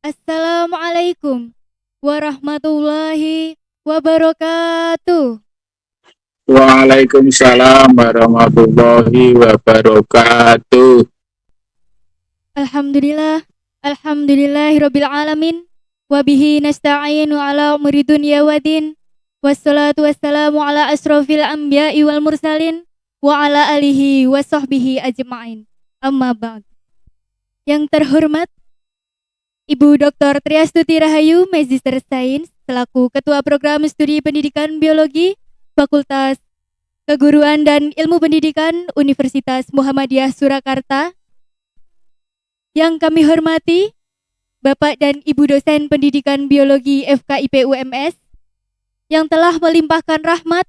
Assalamualaikum warahmatullahi wabarakatuh. Waalaikumsalam warahmatullahi wabarakatuh. Alhamdulillah, alhamdulillahirabbil alamin. Wabihi nasta'inu ala umuri dunya waddin. Wassalatu wassalamu ala asrofil anbiya'i wal mursalin wa ala alihi wa sahbihi ajma'in. Amma ba'd. Yang terhormat Ibu Dr. Triastuti Rahayu, Magister Sains, selaku Ketua Program Studi Pendidikan Biologi Fakultas Keguruan dan Ilmu Pendidikan Universitas Muhammadiyah Surakarta. Yang kami hormati Bapak dan Ibu dosen Pendidikan Biologi FKIP UMS yang telah melimpahkan rahmat,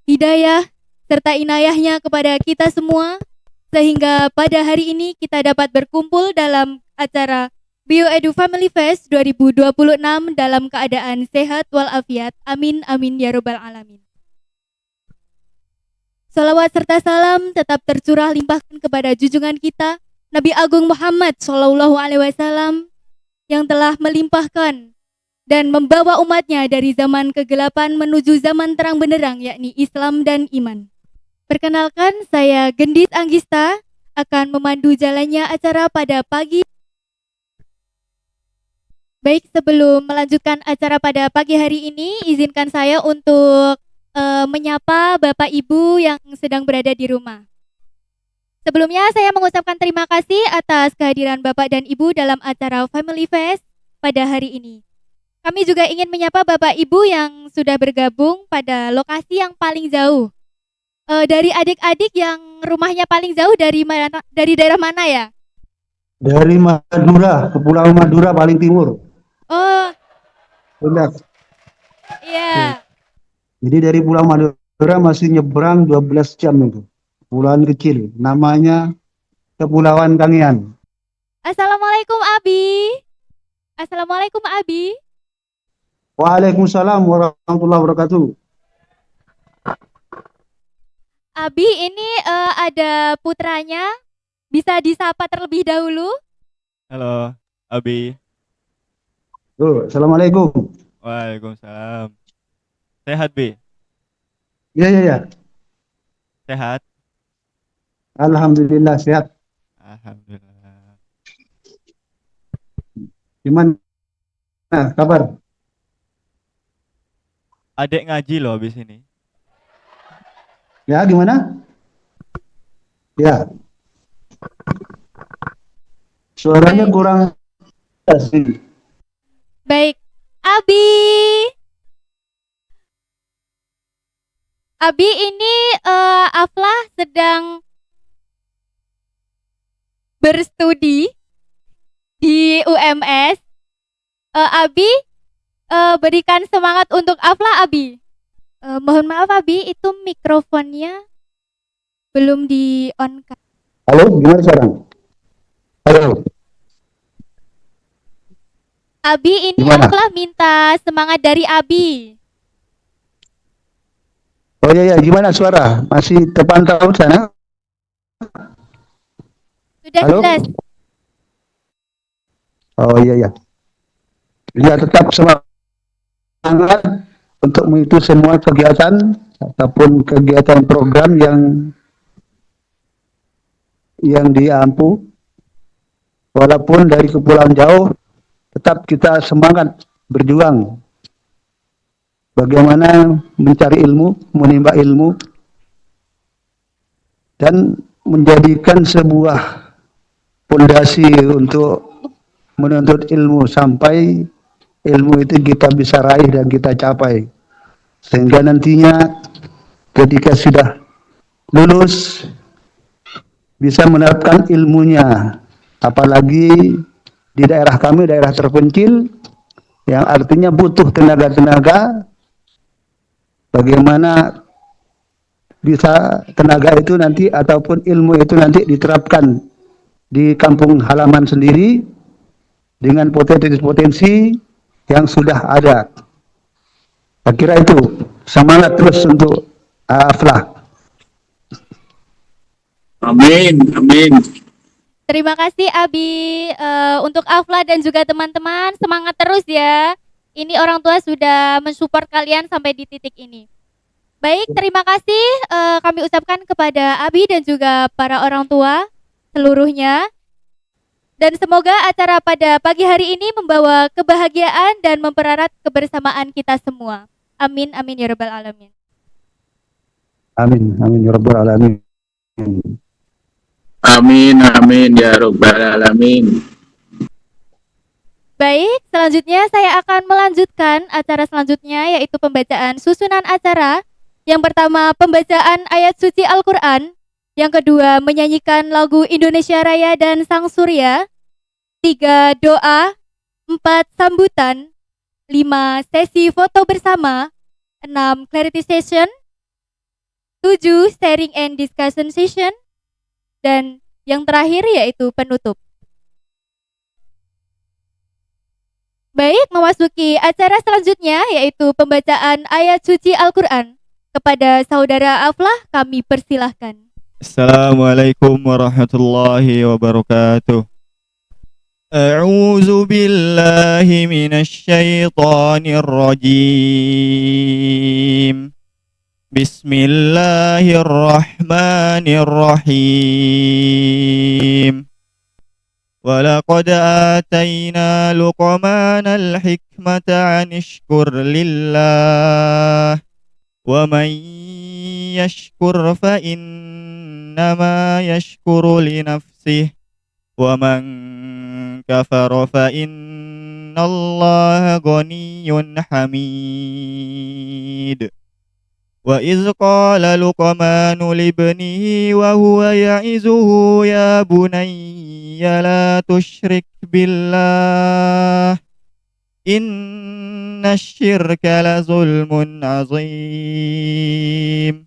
hidayah, serta inayahnya kepada kita semua sehingga pada hari ini kita dapat berkumpul dalam acara BioEdu Family Fest 2026 dalam keadaan sehat walafiat. Amin amin ya robbal alamin. Salawat serta salam tetap tercurah limpahkan kepada junjungan kita Nabi Agung Muhammad SAW yang telah melimpahkan dan membawa umatnya dari zaman kegelapan menuju zaman terang benderang, yakni Islam dan iman. Perkenalkan, saya Gendis Anggista akan memandu jalannya acara pada pagi. Baik, sebelum melanjutkan acara pada pagi hari ini, izinkan saya untuk menyapa Bapak Ibu yang sedang berada di rumah. Sebelumnya saya mengucapkan terima kasih atas kehadiran Bapak dan Ibu dalam acara Family Fest pada hari ini. Kami juga ingin menyapa Bapak Ibu yang sudah bergabung pada lokasi yang paling jauh. Dari adik-adik yang rumahnya paling jauh dari mana, dari daerah mana ya? Dari Madura, Kepulauan Madura paling timur. Oh, Benar. iya. Jadi dari Pulau Madura masih nyebrang 12 jam itu. Pulauan kecil, namanya Kepulauan Kangean. Assalamualaikum Abi. Assalamualaikum Abi. Waalaikumsalam warahmatullahi wabarakatuh. Abi ini ada putranya, bisa disapa terlebih dahulu. Halo, Abi. Assalamualaikum. Waalaikumsalam. Sehat, Bi? Ya. Sehat? Alhamdulillah sehat. Alhamdulillah. Gimana kabar? Adek ngaji loh habis ini. Ya, gimana? Ya. Suaranya kurang sih. Baik, Abi. Abi ini Aflah sedang berstudi di UMS. Abi berikan semangat untuk Aflah, Abi. Mohon maaf Abi, itu mikrofonnya belum di on. Halo, gimana sekarang? Halo. Abi ini Gimana? Aflah minta semangat dari Abi. Oh ya, gimana suara? Masih terpantau sana? Sudah Halo? jelas. Oh iya. Ya tetap semangat untuk mengikuti semua kegiatan ataupun kegiatan program yang diampu. Walaupun dari kepulauan jauh, tetap kita semangat berjuang. Bagaimana mencari ilmu, menimba ilmu, dan menjadikan sebuah fondasi untuk menuntut ilmu sampai ilmu itu kita bisa raih dan kita capai. Sehingga nantinya ketika sudah lulus bisa menerapkan ilmunya. Apalagi di daerah kami, daerah terpencil, yang artinya butuh tenaga-tenaga. Bagaimana bisa tenaga itu nanti ataupun ilmu itu nanti diterapkan di kampung halaman sendiri dengan potensi-potensi yang sudah ada. Saya kira itu semangat terus untuk Aflah. Amin. Terima kasih Abi. Untuk Afla dan juga teman-teman, semangat terus ya. Ini orang tua sudah mensupport kalian sampai di titik ini. Baik, terima kasih kami ucapkan kepada Abi dan juga para orang tua seluruhnya. Dan semoga acara pada pagi hari ini membawa kebahagiaan dan mempererat kebersamaan kita semua. Amin, amin ya rabbal alamin. Amin, amin ya rabbal alamin. Amin, amin ya rabbal alamin. Baik, selanjutnya saya akan melanjutkan acara selanjutnya yaitu pembacaan susunan acara. Yang pertama pembacaan ayat suci Al-Quran. Yang kedua menyanyikan lagu Indonesia Raya dan Sang Surya. 3 doa, 4 sambutan, 5 sesi foto bersama, 6 clarity session, 7 sharing and discussion session, dan yang terakhir yaitu penutup. Baik, memasuki acara selanjutnya yaitu pembacaan ayat suci Al-Quran. Kepada saudara Aflah kami persilahkan. Assalamualaikum warahmatullahi wabarakatuh. A'udzu billahi minasy syaithanir rajim. Bismillahirrahmanirrahim. ولقد آتينا لقمان الحكمة أن اشكر لله ومن يشكر فإنما يشكر لنفسه ومن كفر فإن الله غني حميد وإذ قال لقمان لابنه وهو يعظه يا بني لا تشرك بالله إن الشرك لظلم عظيم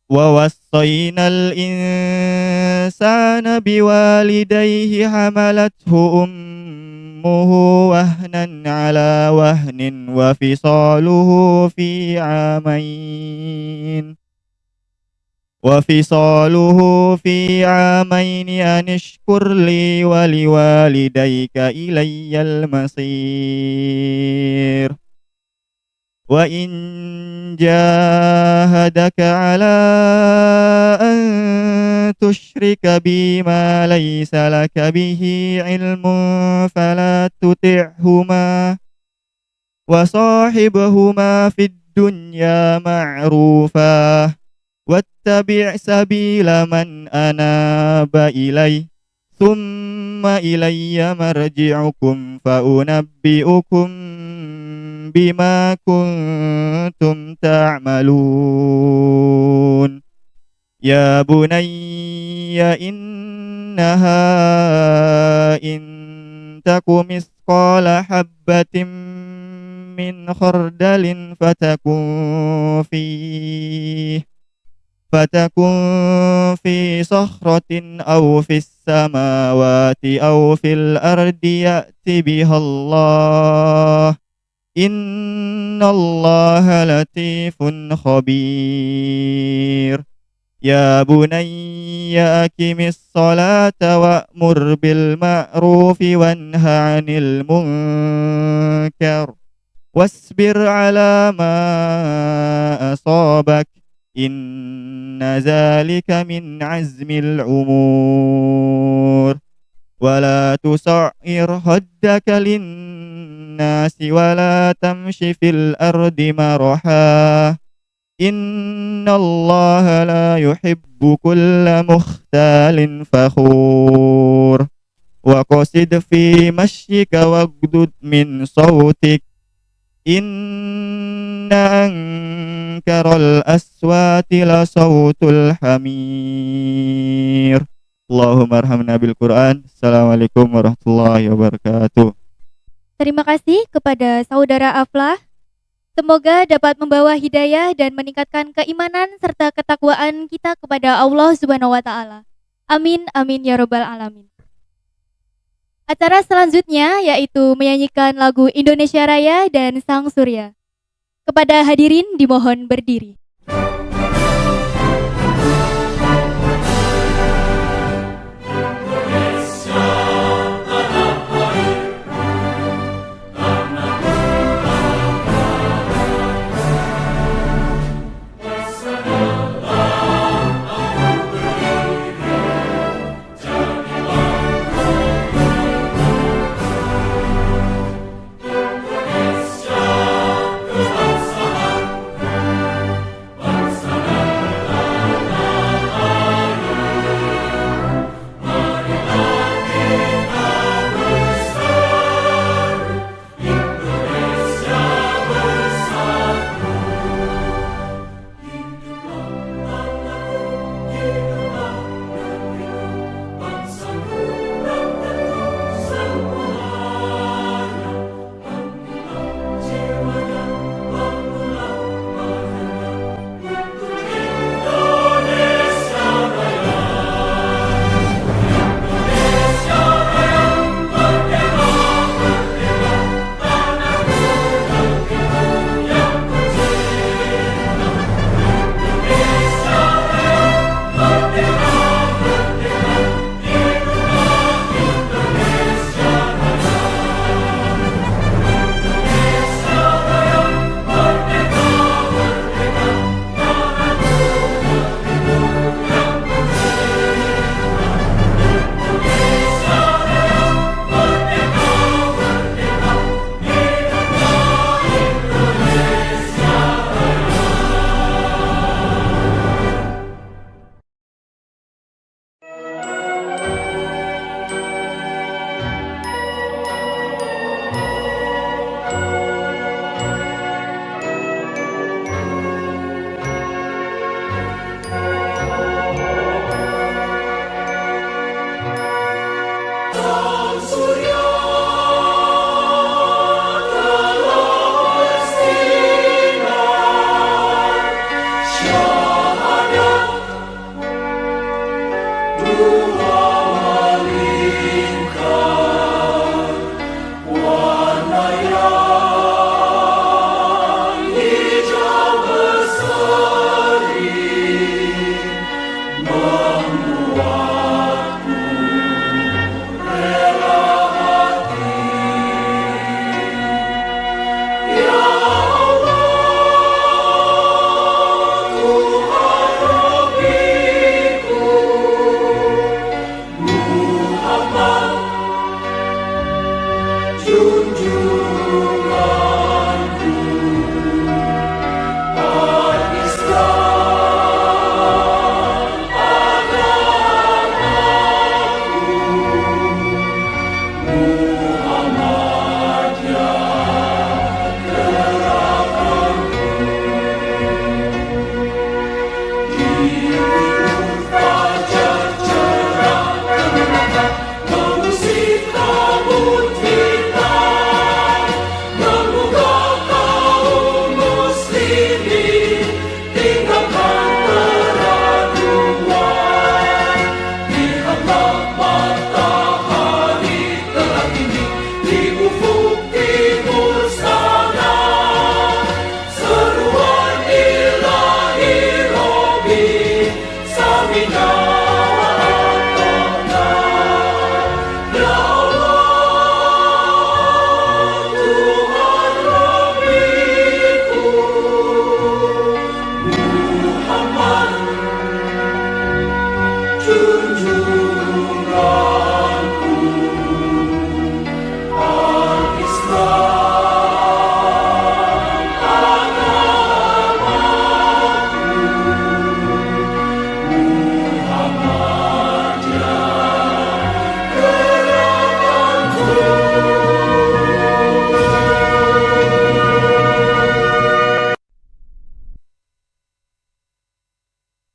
ووصينا الإنسان بوالديه حملته أمه وهنا على وهن وفصاله في عامين أن اشكر لي ولوالديك إلي المصير وإن جاهدك على أن تشرك بي ما ليس لك به علم فلا تطعهما وصاحبهما في الدنيا معروفا واتبع سبيل من أناب إلي ثم إلي مرجعكم فأنبئكم بما كنتم تعملون يا بني إنها إن تك مثقال حبة من خردل فتكن في صخرة أو في السماوات أو في الأرض يأت بها الله إن الله لطيف خبير يا بني أقم الصلاة وأمر بالمعروف وانه عن المنكر واصبر على ما أصابك إن ذلك من عزم الأمور ولا تصعر خدك للناس ولا تمش في الأرض مرحا إن الله لا يحب كل مختال فخور وقصد في مشيك واغضض من صوتك إن أنكر الأصوات لصوت الحمير Allahumma arhamna bil Quran. Assalamualaikum warahmatullahi wabarakatuh. Terima kasih kepada saudara Aflah. Semoga dapat membawa hidayah dan meningkatkan keimanan serta ketakwaan kita kepada Allah Subhanahu wa taala. Amin amin ya rabbal alamin. Acara selanjutnya yaitu menyanyikan lagu Indonesia Raya dan Sang Surya. Kepada hadirin dimohon berdiri.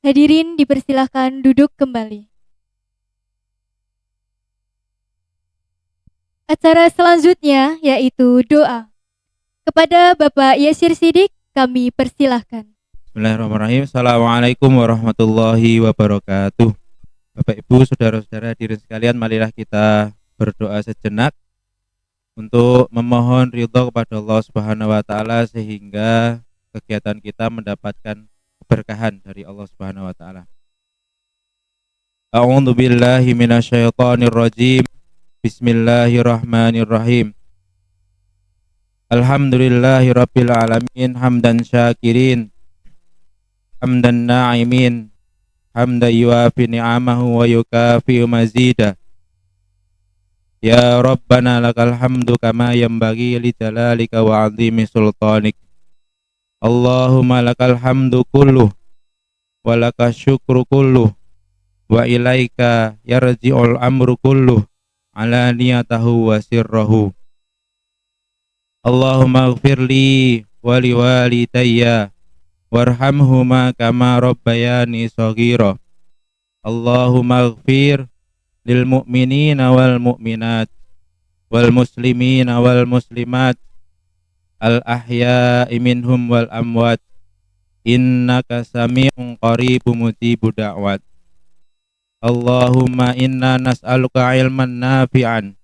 Hadirin dipersilahkan duduk kembali. Acara selanjutnya yaitu doa. Kepada Bapak Yasir Siddiq kami persilahkan. Bismillahirrahmanirrahim. Assalamualaikum warahmatullahi wabarakatuh. Bapak Ibu, saudara-saudara hadirin sekalian, marilah kita berdoa sejenak untuk memohon ridho kepada Allah Subhanahu wa taala sehingga kegiatan kita mendapatkan keberkahan dari Allah Subhanahu wa taala. A'udzu billahi minasyaitonir rajim. Bismillahirrahmanirrahim. Alhamdulillahirabbil alamin hamdan syakirin hamdan na'imin hamdan yuafi ni'amahu wa yukafi'u mazida. Ya Rabbana lakal hamdu kama yanbaghi li jalalika wa 'azimi sultanik. Allahumma lakal hamdu kulluh wa lakas syukru kulluh wa ilaika yarji'ul amru kulluh ala niyatahu wa sirrahu. Allahumma ighfirli wa liwalidayya warhamhuma kama rabbayani shaghira. Allahumma ighfir lil mu'minina wal mu'minat wal muslimina wal muslimat al ahya'i minhum wal amwat innaka sami'un qaribun mujibud da'wat. Allahumma inna nas'aluka ilman nafi'an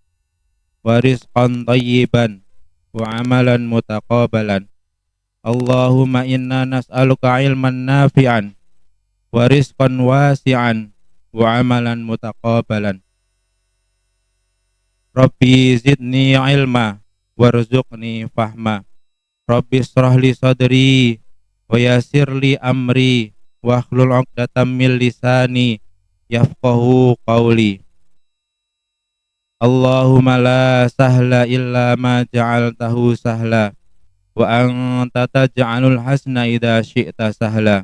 wa rizqan thayyiban wa amalan mutaqabbalan. Allahumma inna nas'aluka ilman nafi'an wa rizqan wasi'an wa amalan mutaqabbalan. Rabbi zidni ilma warzuqni fahma. Rabbi shrah li sadri wa yassir li amri wa hlul 'uqdatam min lisani yafqahu qawli. Allahumma la sahla illa ma ja'altahu sahla wa anta taj'alul hasna idza syi'ta sahla.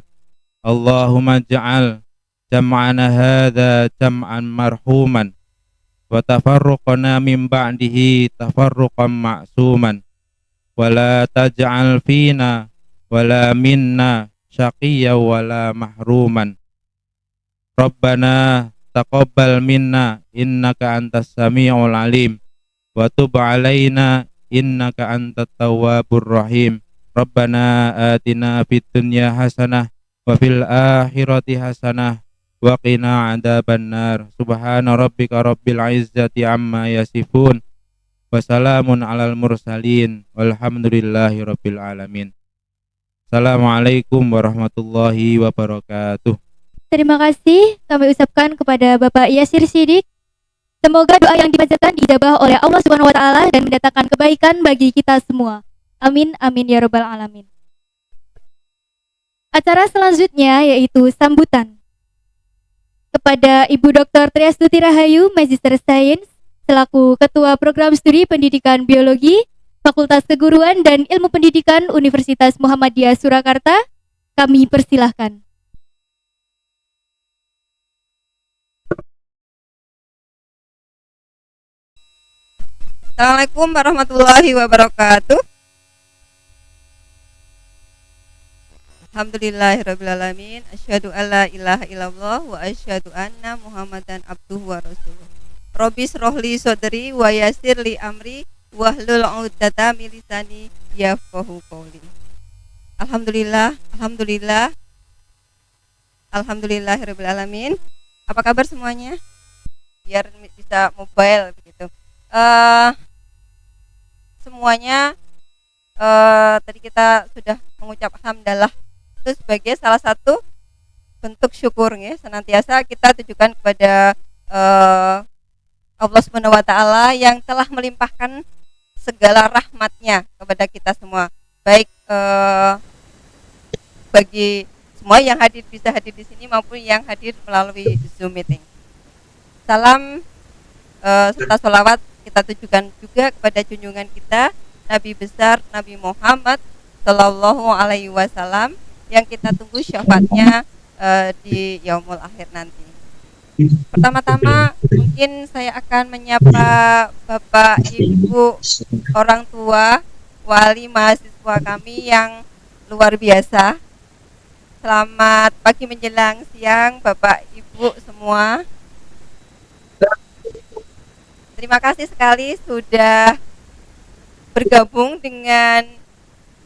Allahumma ja'al jam'ana hadza jam'an marhuman wa tafarruqana min ba'dihi tafarruqan ma'suman wa la taj'al fina wa la minna syaqiyyan wa la mahruman. Rabbana taqabbal minna innaka antas sami'ul alim wa tub 'alaina innaka antat tawwabur rahim. Rabbana atina fid dunya hasanah wa fil akhirati hasanah wa qina adzabannar. Subhana rabbika rabbil izzati amma yasifun wa salamun alal mursalin walhamdulillahi rabbil alamin. Assalamualaikum warahmatullahi wabarakatuh. Terima kasih kami ucapkan kepada Bapak Yasir Siddiq. Semoga doa yang dipanjatkan dijabah oleh Allah Subhanahu wa taala dan mendatangkan kebaikan bagi kita semua. Amin amin ya rabbal alamin. Acara selanjutnya yaitu sambutan. Kepada Ibu Dr. Triastuti Rahayu, Magister Sains, selaku Ketua Program Studi Pendidikan Biologi Fakultas Keguruan dan Ilmu Pendidikan Universitas Muhammadiyah Surakarta. Kami persilahkan. Assalamualaikum warahmatullahi wabarakatuh. Alhamdulillahirrabbilalamin. Asyhadu alla ilaha illallah wa asyhadu anna muhammadan abduhu wa rasuluh. Rabbi srohli sodri wa yassir li amri wahlul 'uqdatam min lisani yafqahu qawli. Alhamdulillahirrabbilalamin. Apa kabar semuanya? Biar bisa mobile begitu. Semuanya tadi kita sudah mengucap alhamdulillah, itu sebagai salah satu bentuk syukur ya, senantiasa kita tujukan kepada Allah Subhanahu wa taala yang telah melimpahkan segala rahmatnya kepada kita semua, baik bagi semua yang hadir bisa hadir di sini maupun yang hadir melalui Zoom meeting. Salam serta sholawat kita tujukan juga kepada junjungan kita Nabi besar Nabi Muhammad Sallallahu Alaihi Wasallam yang kita tunggu syafaatnya di yaumul akhir nanti. Pertama-tama mungkin saya akan menyapa Bapak Ibu orang tua wali mahasiswa kami yang luar biasa. Selamat pagi menjelang siang Bapak Ibu semua. Terima kasih sekali sudah bergabung dengan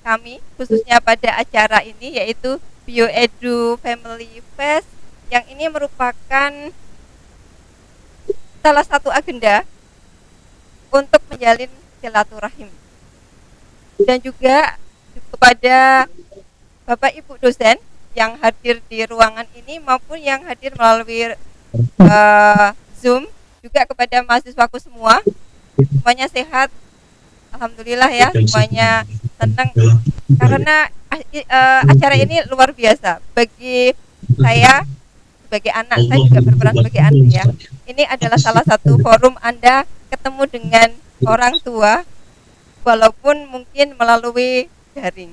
kami khususnya pada acara ini, yaitu BioEdu Family Fest, yang ini merupakan salah satu agenda untuk menjalin silaturahim, dan juga kepada Bapak Ibu dosen yang hadir di ruangan ini maupun yang hadir melalui Zoom, juga kepada mahasiswaku semua, semuanya sehat. Alhamdulillah ya, semuanya senang karena acara ini luar biasa bagi saya sebagai anak. Saya juga berperan sebagai anak ya. Ini adalah salah satu forum Anda ketemu dengan orang tua walaupun mungkin melalui daring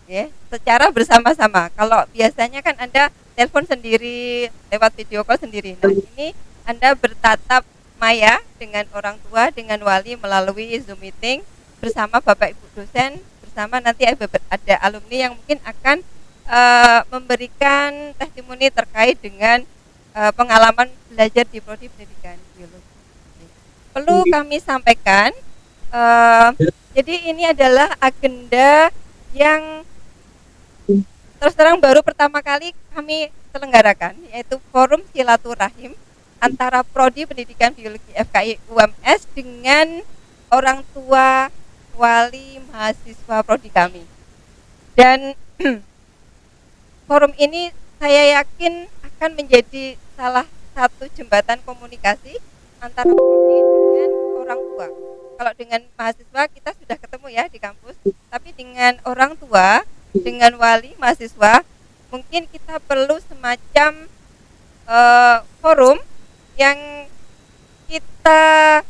ya, secara bersama-sama. Kalau biasanya kan Anda telepon sendiri, lewat video call sendiri. Nah, ini Anda bertatap maya dengan orang tua, dengan wali melalui Zoom meeting bersama Bapak Ibu dosen, bersama nanti ada alumni yang mungkin akan memberikan testimoni terkait dengan pengalaman belajar di Prodi Pendidikan Biologi. Perlu kami sampaikan, jadi ini adalah agenda yang terus terang baru pertama kali kami selenggarakan, yaitu Forum Silaturahim antara Prodi Pendidikan Biologi FKI UMS dengan orang tua wali mahasiswa prodi kami. Dan forum ini saya yakin akan menjadi salah satu jembatan komunikasi antara prodi dengan orang tua. Kalau dengan mahasiswa kita sudah ketemu ya di kampus, tapi dengan orang tua, dengan wali mahasiswa, mungkin kita perlu semacam forum yang kita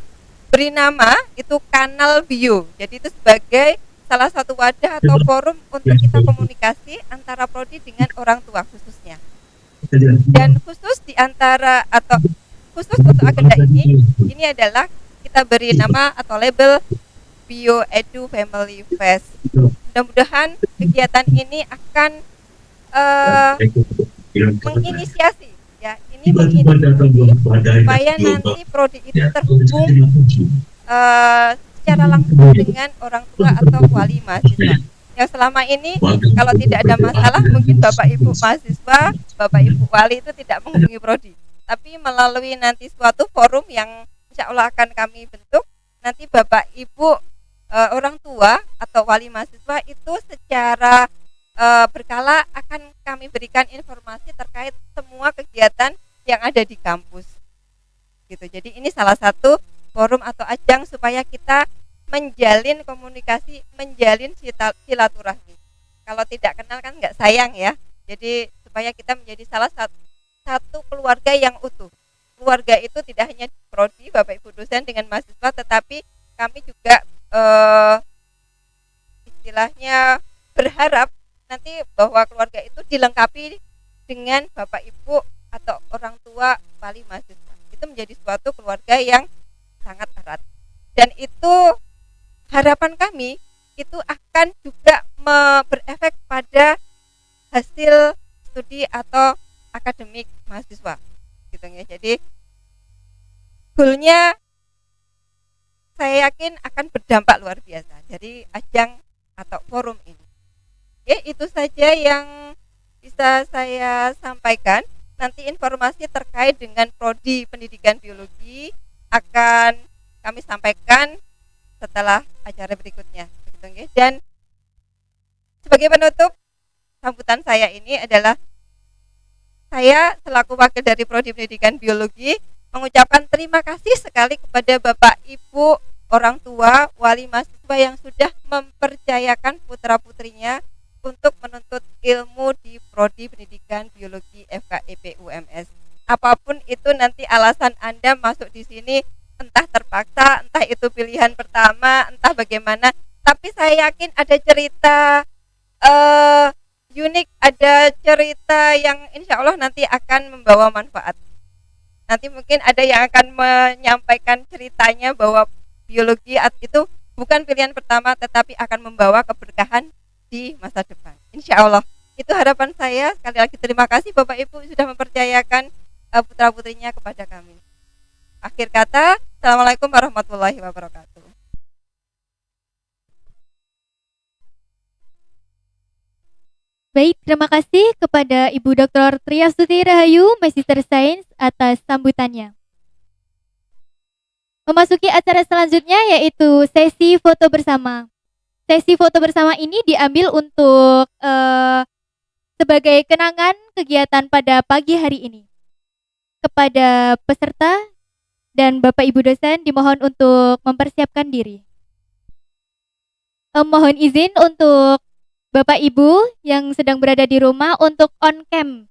beri nama itu kanal bio. Jadi itu sebagai salah satu wadah atau forum untuk kita komunikasi antara prodi dengan orang tua khususnya. Dan khusus di antara atau khusus untuk agenda ini adalah kita beri nama atau label BioEdu Family Fest. Mudah-mudahan kegiatan ini akan menginisiasi ya, ini menginisiasi supaya nanti prodi itu terhubung secara langsung dengan orang tua atau wali mahasiswa. Yang selama ini kalau tidak ada masalah mungkin Bapak Ibu mahasiswa, Bapak Ibu wali itu tidak menghubungi prodi, tapi melalui nanti suatu forum yang insya Allah akan kami bentuk, nanti Bapak Ibu orang tua atau wali mahasiswa itu secara berkala akan kami berikan informasi terkait semua kegiatan yang ada di kampus gitu. Jadi ini salah satu forum atau ajang supaya kita menjalin komunikasi, menjalin silaturahmi. Kalau tidak kenal kan nggak sayang ya. Jadi supaya kita menjadi salah satu keluarga yang utuh, keluarga itu tidak hanya di prodi Bapak Ibu dosen dengan mahasiswa, tetapi kami juga istilahnya berharap nanti bahwa keluarga itu dilengkapi dengan Bapak Ibu atau orang tua wali mahasiswa. Itu menjadi suatu keluarga yang sangat erat, dan itu harapan kami itu akan juga berefek pada hasil studi atau akademik mahasiswa gitu ya. Jadi goalnya saya yakin akan berdampak luar biasa dari ajang atau forum ini. Ya, itu saja yang bisa saya sampaikan. Nanti informasi terkait dengan prodi pendidikan biologi akan kami sampaikan setelah acara berikutnya. Dan sebagai penutup, sambutan saya ini adalah saya selaku wakil dari prodi pendidikan biologi mengucapkan terima kasih sekali kepada Bapak Ibu orang tua wali mahasiswa yang sudah mempercayakan putra-putrinya untuk menuntut ilmu di prodi pendidikan biologi FKIP UMS. Apapun itu nanti alasan Anda masuk di sini, entah terpaksa, entah itu pilihan pertama, entah bagaimana, tapi saya yakin ada cerita unik, ada cerita yang insya Allah nanti akan membawa manfaat. Nanti mungkin ada yang akan menyampaikan ceritanya bahwa biologi itu bukan pilihan pertama, tetapi akan membawa keberkahan di masa depan. Insya Allah. Itu harapan saya. Sekali lagi terima kasih Bapak Ibu sudah mempercayakan putra-putrinya kepada kami. Akhir kata, Assalamualaikum warahmatullahi wabarakatuh. Baik, terima kasih kepada Ibu Dr. Triastuti Rahayu, Magister Sains atas sambutannya. Memasuki acara selanjutnya yaitu sesi foto bersama. Sesi foto bersama ini diambil untuk sebagai kenangan kegiatan pada pagi hari ini. Kepada peserta dan Bapak Ibu dosen dimohon untuk mempersiapkan diri. Mohon izin untuk Bapak Ibu yang sedang berada di rumah untuk on cam.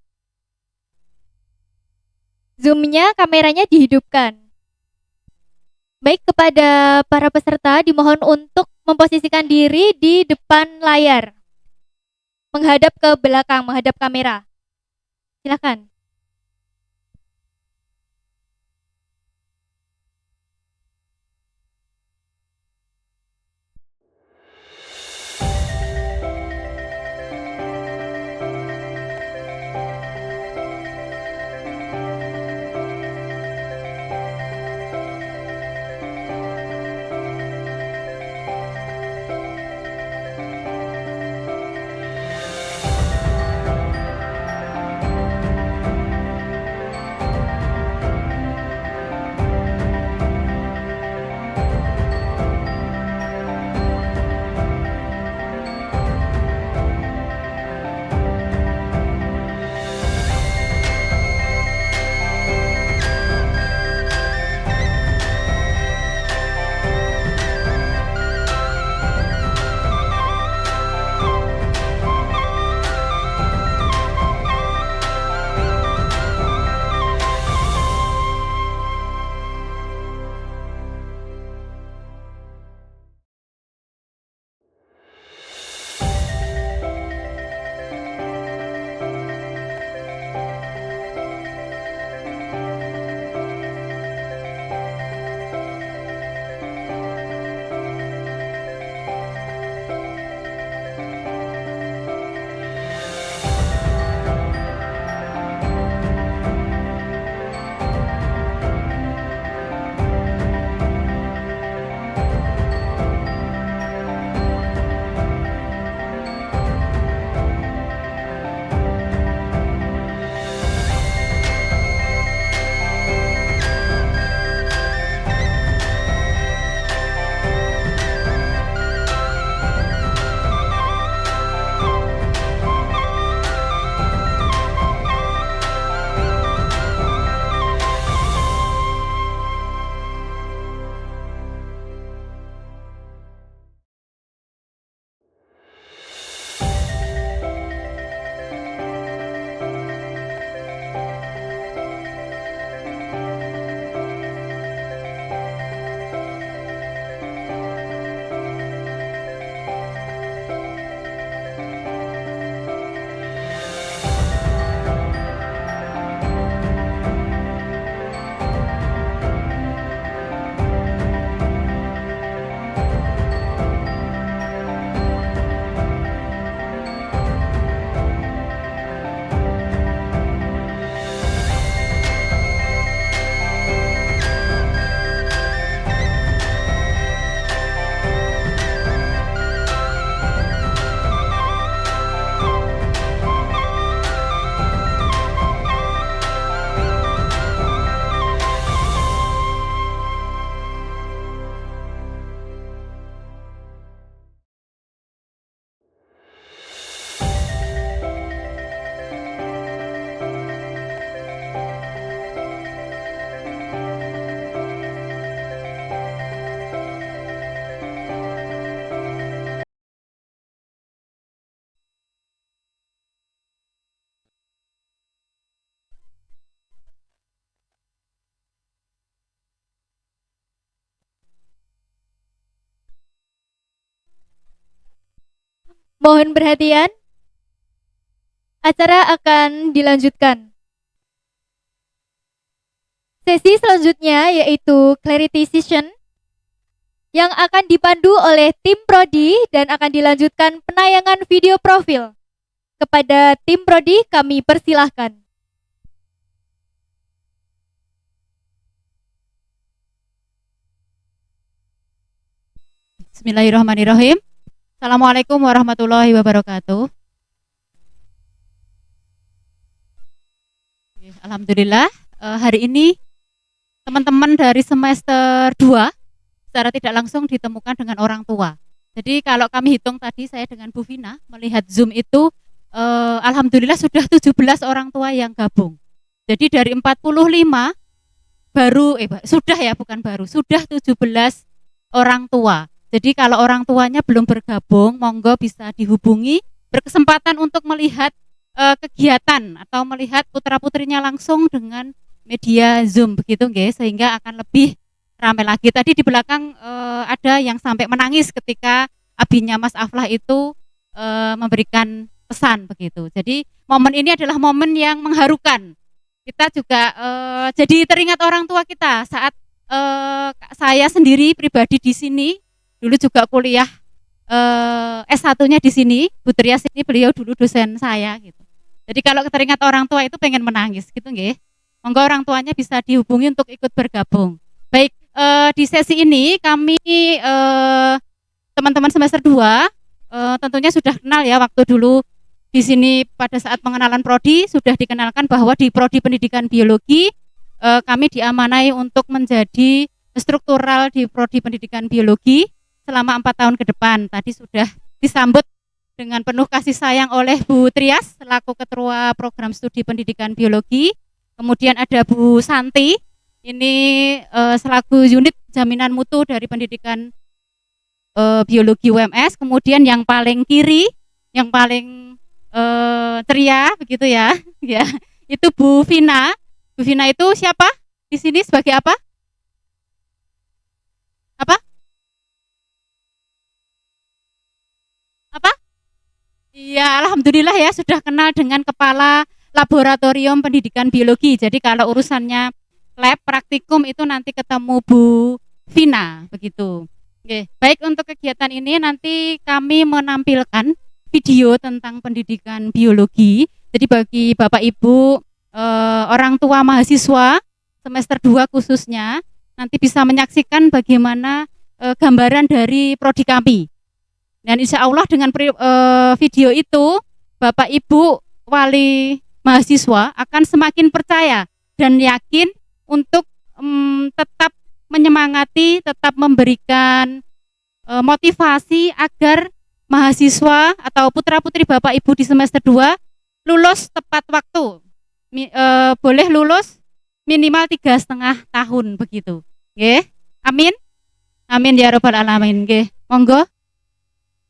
Zoom-nya, kameranya dihidupkan. Baik, kepada para peserta dimohon untuk memposisikan diri di depan layar. Menghadap ke belakang, menghadap kamera. Silakan. Mohon perhatian. Acara akan dilanjutkan. Sesi selanjutnya yaitu Clarity Session yang akan dipandu oleh tim Prodi dan akan dilanjutkan penayangan video profil. Kepada tim Prodi kami persilahkan. Bismillahirrahmanirrahim. Assalamualaikum warahmatullahi wabarakatuh. Alhamdulillah, hari ini teman-teman dari semester 2 secara tidak langsung ditemukan dengan orang tua. Jadi kalau kami hitung tadi saya dengan Bu Vina melihat Zoom itu alhamdulillah sudah 17 orang tua yang gabung. Jadi dari 45 sudah 17 orang tua. Jadi kalau orang tuanya belum bergabung, monggo bisa dihubungi, berkesempatan untuk melihat kegiatan atau melihat putra-putrinya langsung dengan media Zoom begitu nggih, sehingga akan lebih ramai lagi. Tadi di belakang ada yang sampai menangis ketika abinya Mas Aflah itu memberikan pesan begitu. Jadi momen ini adalah momen yang mengharukan. Kita juga jadi teringat orang tua kita saat saya sendiri pribadi di sini dulu juga kuliah S1-nya di sini, Bu Trias ini beliau dulu dosen saya gitu. Jadi kalau teringat orang tua itu pengen menangis gitu nggih. Monggo orang tuanya bisa dihubungi untuk ikut bergabung. Baik, di sesi ini kami teman-teman semester 2 tentunya sudah kenal ya, waktu dulu di sini pada saat pengenalan prodi sudah dikenalkan bahwa di prodi pendidikan biologi kami diamanai untuk menjadi struktural di prodi pendidikan biologi selama 4 tahun ke depan. Tadi sudah disambut dengan penuh kasih sayang oleh Bu Trias selaku Ketua Program Studi Pendidikan Biologi. Kemudian ada Bu Santi, ini selaku unit jaminan mutu dari pendidikan biologi UMS. Kemudian yang paling kiri, yang paling ceria begitu ya, ya itu Bu Vina. Bu Vina itu siapa? Di sini sebagai apa? Apa? Apa? Iya, alhamdulillah ya sudah kenal dengan kepala laboratorium pendidikan biologi. Jadi kalau urusannya lab praktikum itu nanti ketemu Bu Vina begitu. Oke, baik, untuk kegiatan ini nanti kami menampilkan video tentang pendidikan biologi. Jadi bagi Bapak Ibu orang tua mahasiswa semester 2 khususnya nanti bisa menyaksikan bagaimana gambaran dari prodi kami. Dan insya Allah dengan video itu Bapak Ibu wali mahasiswa akan semakin percaya dan yakin untuk tetap menyemangati, tetap memberikan motivasi agar mahasiswa atau putra-putri Bapak Ibu di semester 2 lulus tepat waktu. Boleh lulus minimal 3,5 tahun begitu. Nggih. Amin. Amin ya rabbal alamin. Nggih. Monggo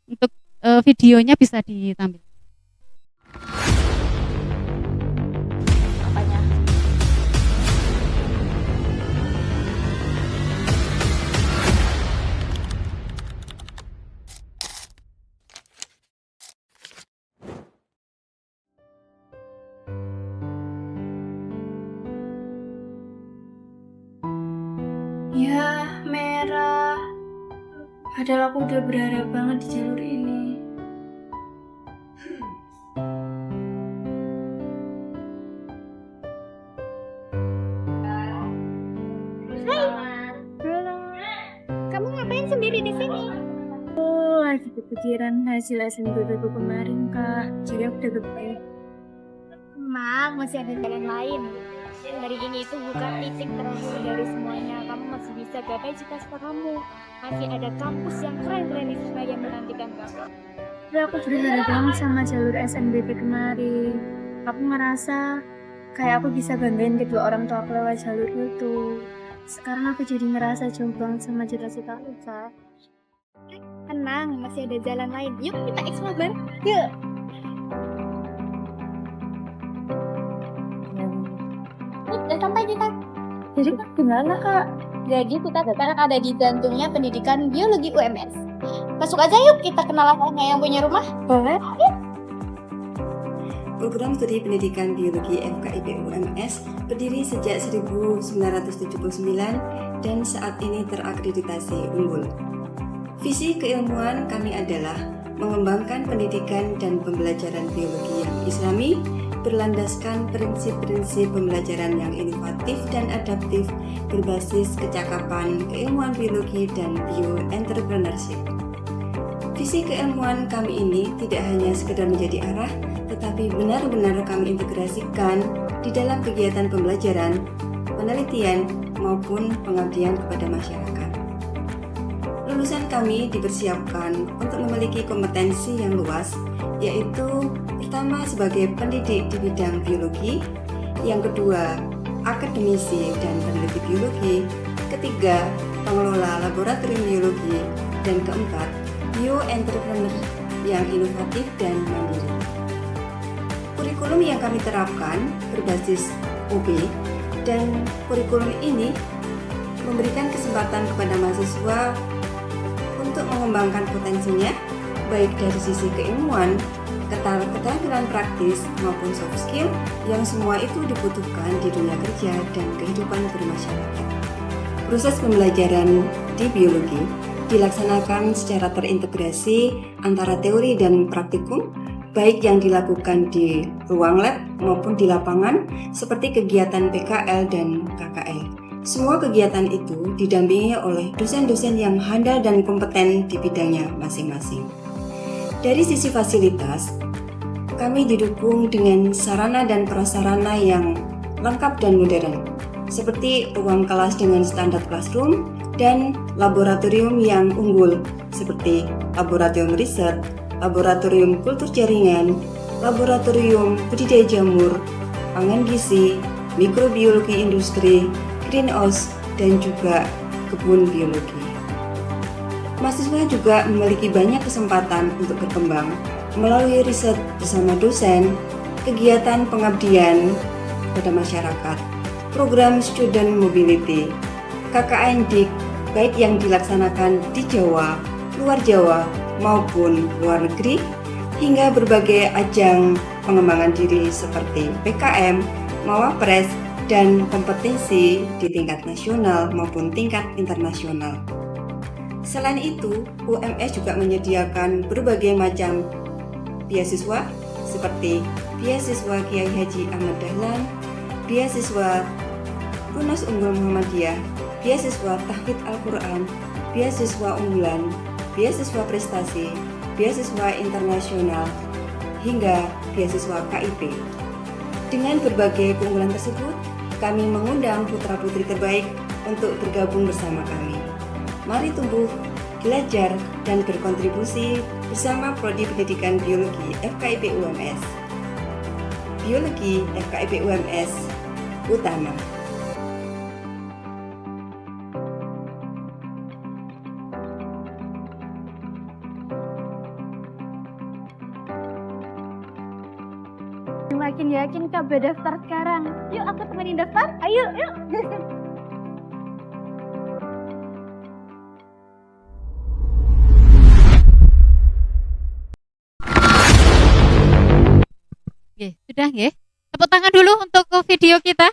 untuk videonya bisa ditampilkan. Ya, merah. Padahal aku udah berharap banget di jalur ini. Kamu ngapain sendiri di sini? Lagi kepikiran hasil SNBP ku kemarin, Kak. Jadi aku udah kepikir. Emang masih ada jalan lain. Dari ini itu bukan titik terakhir dari semuanya. Kamu masih bisa gapai cita-cita kamu. Masih ada kampus yang keren-keren di sana yang menantikan kamu. Tapi aku berharap banget sama jalur SNBP kemarin. Aku ngerasa kayak aku bisa banggain kedua orang tua aku lewat jalur itu. Sekarang aku jadi ngerasa jauh banget sama cita-cita aku, Kak. Tenang, masih ada jalan lain. Yuk kita explore bareng. Yuk. Udah sampai kita. Jadi gimana, Kak? Jadi kita sekarang ada di jantungnya pendidikan biologi UMS. Masuk aja yuk, kita kenal anaknya yang punya rumah. Boleh. Program Studi Pendidikan Biologi FKIP UMS berdiri sejak 1979 dan saat ini terakreditasi unggul. Visi keilmuan kami adalah mengembangkan pendidikan dan pembelajaran biologi yang islami berlandaskan prinsip-prinsip pembelajaran yang inovatif dan adaptif berbasis kecakapan, keilmuan biologi, dan bioentrepreneurship. Visi keilmuan kami ini tidak hanya sekedar menjadi arah, tetapi benar-benar kami integrasikan di dalam kegiatan pembelajaran, penelitian, maupun pengabdian kepada masyarakat. Lulusan kami dipersiapkan untuk memiliki kompetensi yang luas, yaitu pertama sebagai pendidik di bidang biologi, yang kedua akademisi dan peneliti biologi, ketiga pengelola laboratorium biologi, dan keempat bioentrepreneur yang inovatif dan mandiri. Kurikulum yang kami terapkan berbasis OB, dan kurikulum ini memberikan kesempatan kepada mahasiswa untuk mengembangkan potensinya, baik dari sisi keilmuan, keterampilan praktis, maupun soft skill yang semua itu dibutuhkan di dunia kerja dan kehidupan bermasyarakat. Proses pembelajaran di biologi dilaksanakan secara terintegrasi antara teori dan praktikum, baik yang dilakukan di ruang lab maupun di lapangan seperti kegiatan PKL dan KKL. Semua kegiatan itu didampingi oleh dosen-dosen yang handal dan kompeten di bidangnya masing-masing. Dari sisi fasilitas, kami didukung dengan sarana dan prasarana yang lengkap dan modern, seperti ruang kelas dengan standar classroom dan laboratorium yang unggul, seperti laboratorium riset, laboratorium kultur jaringan, laboratorium budidaya jamur, pangan gizi, mikrobiologi industri, greenhouse, dan juga kebun biologi. Mahasiswa juga memiliki banyak kesempatan untuk berkembang melalui riset bersama dosen, kegiatan pengabdian pada masyarakat, program student mobility, KKN DIK, baik yang dilaksanakan di Jawa, luar Jawa, maupun luar negeri, hingga berbagai ajang pengembangan diri seperti PKM, Mawapres, dan kompetisi di tingkat nasional maupun tingkat internasional. Selain itu, UMS juga menyediakan berbagai macam beasiswa seperti beasiswa Kiai Haji Ahmad Dahlan, beasiswa Tunas Unggul Muhammadiyah, beasiswa Tahfidz Al-Quran, beasiswa unggulan, beasiswa prestasi, beasiswa internasional, hingga beasiswa KIP. Dengan berbagai keunggulan tersebut, kami mengundang putra-putri terbaik untuk bergabung bersama kami. Mari tumbuh, belajar, dan berkontribusi bersama Prodi Pendidikan Biologi FKIP UMS. Biologi FKIP UMS utama. Makin yakin Kak berdaftar sekarang. Yuk aku temenin daftar. Ayo, yuk. Oke, sudah nggih. Tepuk tangan dulu untuk video kita.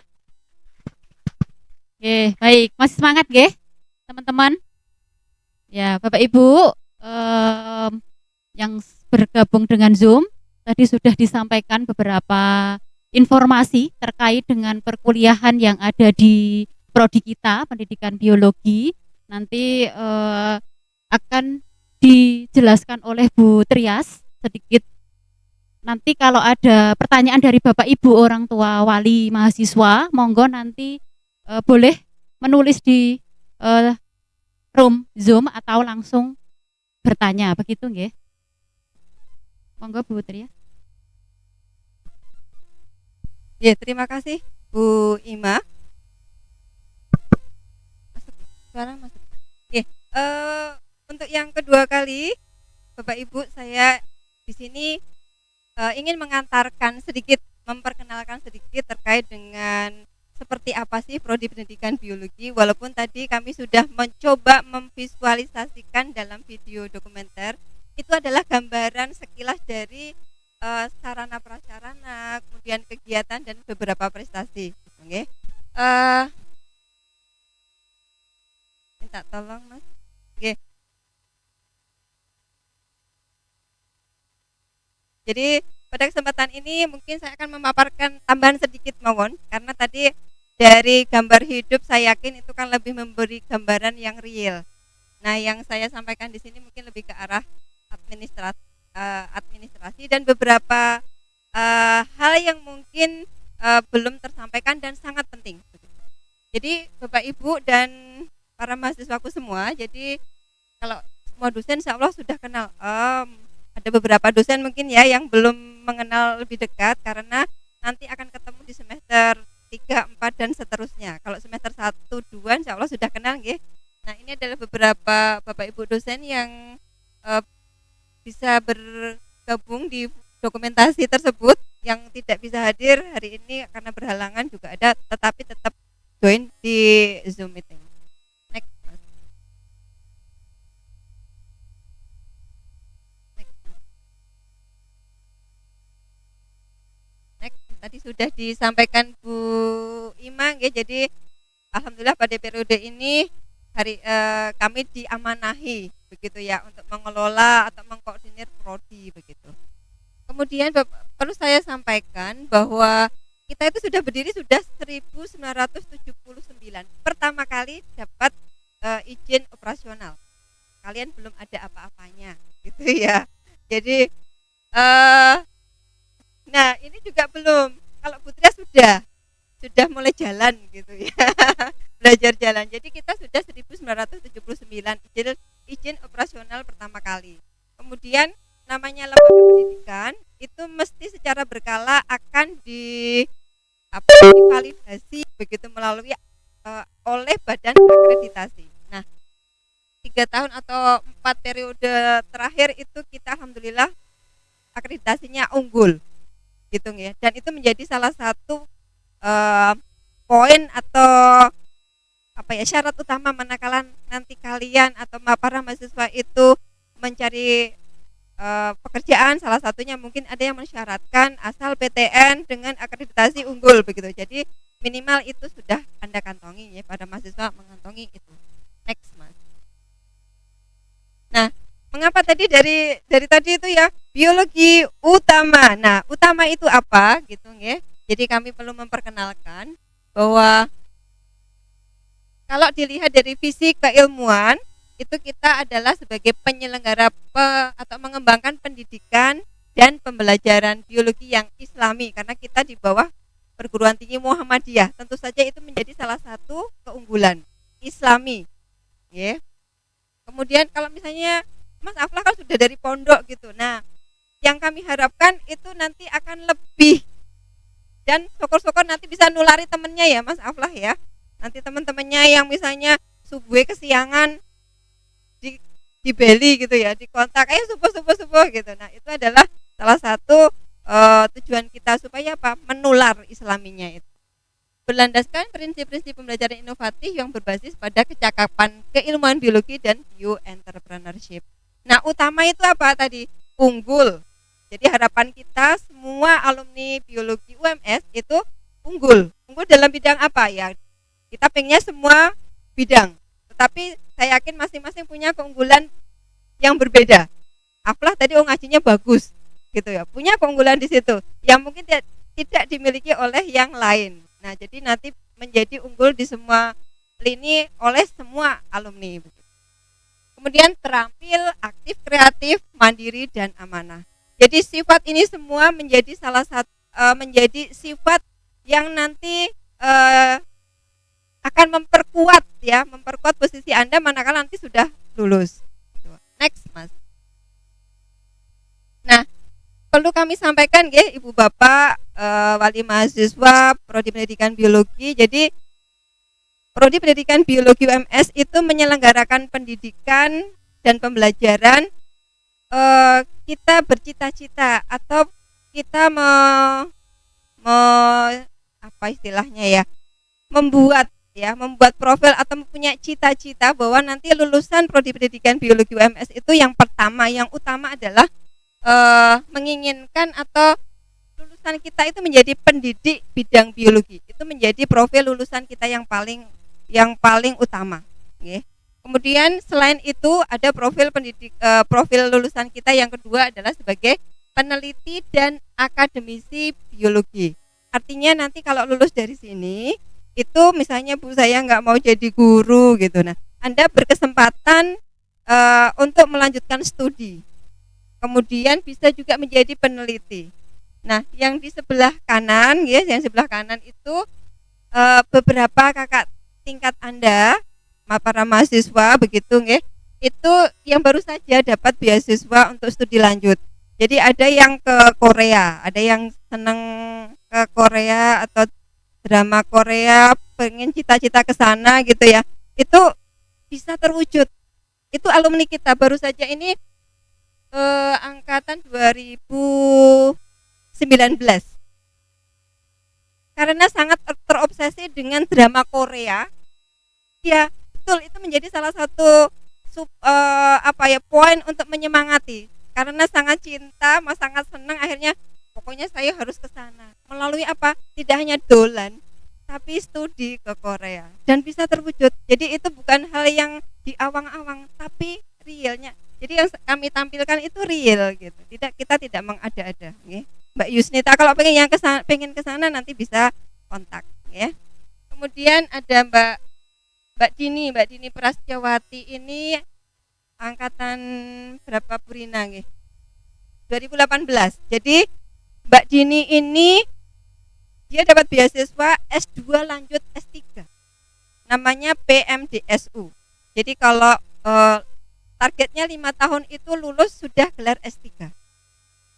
Oke, baik. Masih semangat nggih, teman-teman? Ya, Bapak Ibu yang bergabung dengan Zoom, tadi sudah disampaikan beberapa informasi terkait dengan perkuliahan yang ada di prodi kita, pendidikan biologi. Nanti akan dijelaskan oleh Bu Trias sedikit. Nanti kalau ada pertanyaan dari Bapak Ibu orang tua wali mahasiswa, monggo nanti boleh menulis di room Zoom atau langsung bertanya, begitu nggih? Monggo Bu Trias. Ya, terima kasih Bu Ima. Masuk. Ya, untuk yang kedua kali, Bapak Ibu, saya di sini ingin mengantarkan sedikit, memperkenalkan sedikit terkait dengan seperti apa sih prodi pendidikan biologi, walaupun tadi kami sudah mencoba memvisualisasikan dalam video dokumenter. Itu adalah gambaran sekilas dari sarana prasarana, kemudian kegiatan dan beberapa prestasi. Oke. Minta tolong Mas. Oke. Jadi pada kesempatan ini mungkin saya akan memaparkan tambahan sedikit mawon, karena tadi dari gambar hidup saya yakin itu kan lebih memberi gambaran yang real. Nah, yang saya sampaikan di sini mungkin lebih ke arah administrasi dan beberapa hal yang mungkin belum tersampaikan dan sangat penting. Jadi Bapak Ibu dan para mahasiswaku semua, jadi kalau semua dosen insya Allah sudah kenal. Ada beberapa dosen mungkin ya yang belum mengenal lebih dekat, karena nanti akan ketemu di semester 3, 4 dan seterusnya. Kalau semester 1, 2 insya Allah sudah kenal nggih. Nah, ini adalah beberapa Bapak Ibu dosen yang bisa bergabung di dokumentasi tersebut. Yang tidak bisa hadir hari ini karena berhalangan juga ada, tetapi tetap join di Zoom meeting. Next. Tadi sudah disampaikan Bu Ima ya, jadi alhamdulillah pada periode ini kami diamanahi begitu ya untuk mengelola atau mengkoordinir prodi begitu. Kemudian perlu saya sampaikan bahwa kita itu sudah berdiri sudah 1979. Pertama kali dapat izin operasional. Kalian belum ada apa-apanya gitu ya. Jadi nah, ini juga belum. Kalau Putria sudah mulai jalan gitu ya. Belajar jalan. Jadi kita sudah 1979 izin operasional pertama kali. Kemudian namanya lembaga pendidikan itu mesti secara berkala akan divalidasi begitu melalui oleh badan akreditasi. Nah, 3 tahun atau 4 periode terakhir itu kita alhamdulillah akreditasinya unggul. Gitu ya, dan itu menjadi salah satu poin atau syarat utama manakala nanti kalian atau para mahasiswa itu mencari pekerjaan. Salah satunya mungkin ada yang mensyaratkan asal PTN dengan akreditasi unggul begitu. Jadi minimal itu sudah Anda kantongi ya, pada mahasiswa mengantongi itu. Next Mas. Nah, mengapa tadi dari tadi itu ya biologi utama. Nah, utama itu apa gitu ya. Jadi kami perlu memperkenalkan bahwa kalau dilihat dari visi keilmuan itu kita adalah sebagai penyelenggara atau mengembangkan pendidikan dan pembelajaran biologi yang islami, karena kita di bawah perguruan tinggi Muhammadiyah. Tentu saja itu menjadi salah satu keunggulan islami. Ya. Kemudian kalau misalnya Mas Aflah kan sudah dari pondok gitu. Nah, yang kami harapkan itu nanti akan lebih, dan syukur-syukur nanti bisa nulari temennya ya Mas Aflah ya. Nanti teman-temannya yang misalnya subuh kesiangan di Bali gitu ya, di kontak subuh gitu. Nah, itu adalah salah satu tujuan kita supaya menular islaminya itu. Berlandaskan prinsip-prinsip pembelajaran inovatif yang berbasis pada kecakapan keilmuan biologi dan bioentrepreneurship. Nah, utama itu apa tadi? Unggul. Jadi harapan kita semua alumni biologi UMS itu unggul. Unggul dalam bidang apa ya? Kita pengennya semua bidang. Tetapi saya yakin masing-masing punya keunggulan yang berbeda. Aflah tadi ngajinya bagus gitu ya. Punya keunggulan di situ yang mungkin tidak dimiliki oleh yang lain. Nah, jadi nanti menjadi unggul di semua lini oleh semua alumni. Kemudian terampil, aktif, kreatif, mandiri dan amanah. Jadi sifat ini semua menjadi salah satu menjadi sifat yang nanti akan memperkuat posisi Anda manakala nanti sudah lulus. Next, Mas. Nah, perlu kami sampaikan nggih Ibu Bapak wali mahasiswa prodi pendidikan biologi. Jadi prodi pendidikan biologi UMS itu menyelenggarakan pendidikan dan pembelajaran. Kita bercita-cita atau kita apa istilahnya ya, membuat profil atau mempunyai cita-cita bahwa nanti lulusan prodi pendidikan biologi UMS itu yang utama adalah menginginkan atau lulusan kita itu menjadi pendidik bidang biologi. Itu menjadi profil lulusan kita yang paling utama. Okay. Kemudian selain itu ada profil lulusan kita yang kedua adalah sebagai peneliti dan akademisi biologi. Artinya nanti kalau lulus dari sini itu misalnya Bu saya nggak mau jadi guru gitu, nah Anda berkesempatan untuk melanjutkan studi, kemudian bisa juga menjadi peneliti. Nah yang di sebelah kanan itu beberapa kakak tingkat Anda, para mahasiswa begitu nggih, itu yang baru saja dapat beasiswa untuk studi lanjut. Jadi ada yang ke Korea, ada yang senang ke Korea atau drama Korea, pengen cita-cita ke sana gitu ya. Itu bisa terwujud. Itu alumni kita baru saja ini angkatan 2019. Karena sangat terobsesi dengan drama Korea. Ya, betul, itu menjadi salah satu poin untuk menyemangati. Karena sangat cinta, sangat senang, akhirnya pokoknya saya harus ke sana. Melalui apa? Tidak hanya dolan, tapi studi ke Korea dan bisa terwujud. Jadi itu bukan hal yang diawang-awang, tapi realnya. Jadi yang kami tampilkan itu real gitu. Kita tidak mengada-ada. Okay? Mbak Yusnita kalau pengen ke sana nanti bisa kontak. Ya. Kemudian ada Mbak Dini Prastyawati ini angkatan berapa Purina nggih? 2018. Jadi Mbak Dini ini dia dapat beasiswa S2 lanjut S3. Namanya PMDSU. Jadi kalau targetnya 5 tahun itu lulus sudah gelar S3.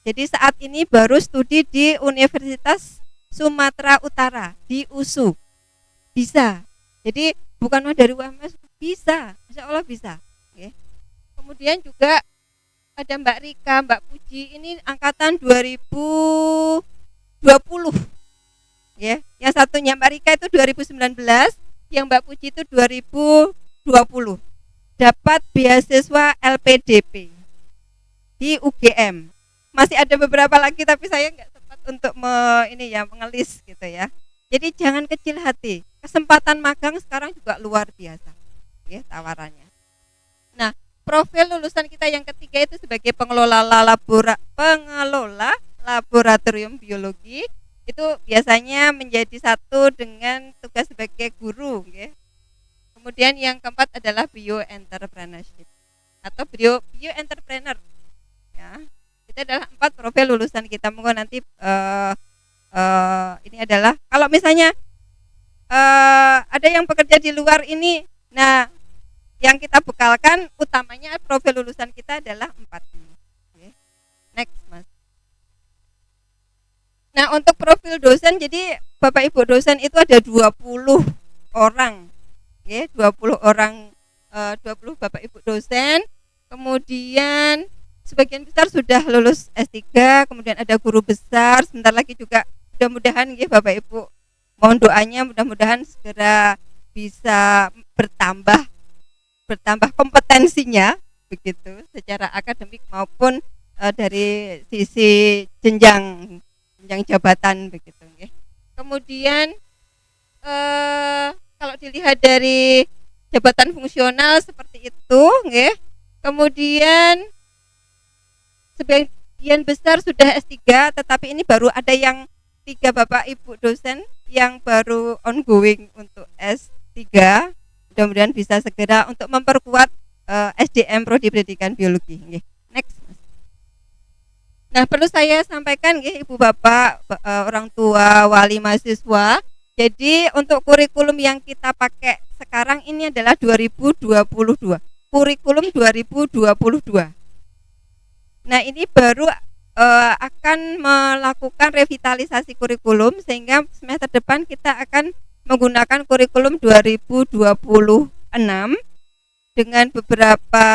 Jadi saat ini baru studi di Universitas Sumatera Utara di USU. Bisa. Jadi bukan dari UMS, bisa. Insya Allah bisa. Okay. Kemudian juga ada Mbak Rika, Mbak Puji ini angkatan 2020. Ya, yang satunya Mbak Rika itu 2019, yang Mbak Puji itu 2020. Dapat beasiswa LPDP di UGM. Masih ada beberapa lagi tapi saya nggak sempat untuk mengelis gitu ya. Jadi jangan kecil hati. Kesempatan magang sekarang juga luar biasa. Ya, tawarannya. Nah, profil lulusan kita yang ketiga itu sebagai pengelola laboratorium biologi. Itu biasanya menjadi satu dengan tugas sebagai guru, okay? Kemudian yang keempat adalah bioentrepreneurship atau bioentrepreneur. Ya, itu adalah 4 profil lulusan kita. Mungkin nanti ini adalah kalau misalnya ada yang bekerja di luar ini, nah yang kita bekalkan utamanya profil lulusan kita adalah 4 ini. Okay. Next, Mas. Nah, untuk profil dosen, jadi Bapak Ibu dosen itu ada 20 orang. Ya, 20 orang 20 Bapak Ibu dosen. Kemudian sebagian besar sudah lulus S3, kemudian ada guru besar, sebentar lagi juga mudah-mudahan ya Bapak Ibu. Mohon doanya mudah-mudahan segera bisa bertambah kompetensinya begitu secara akademik maupun dari sisi jenjang jabatan begitu nggih. Kemudian kalau dilihat dari jabatan fungsional seperti itu nggih. Kemudian sebagian besar sudah S3 tetapi ini baru ada yang 3 Bapak Ibu dosen yang baru ongoing untuk S3. Mudah-mudahan bisa segera untuk memperkuat SDM Prodi Pendidikan Biologi nggih. Next. Nah, perlu saya sampaikan nggih Ibu Bapak, orang tua, wali mahasiswa. Jadi untuk kurikulum yang kita pakai sekarang ini adalah 2022. Kurikulum 2022. Nah, ini baru akan melakukan revitalisasi kurikulum sehingga semester depan kita akan menggunakan kurikulum 2026 dengan beberapa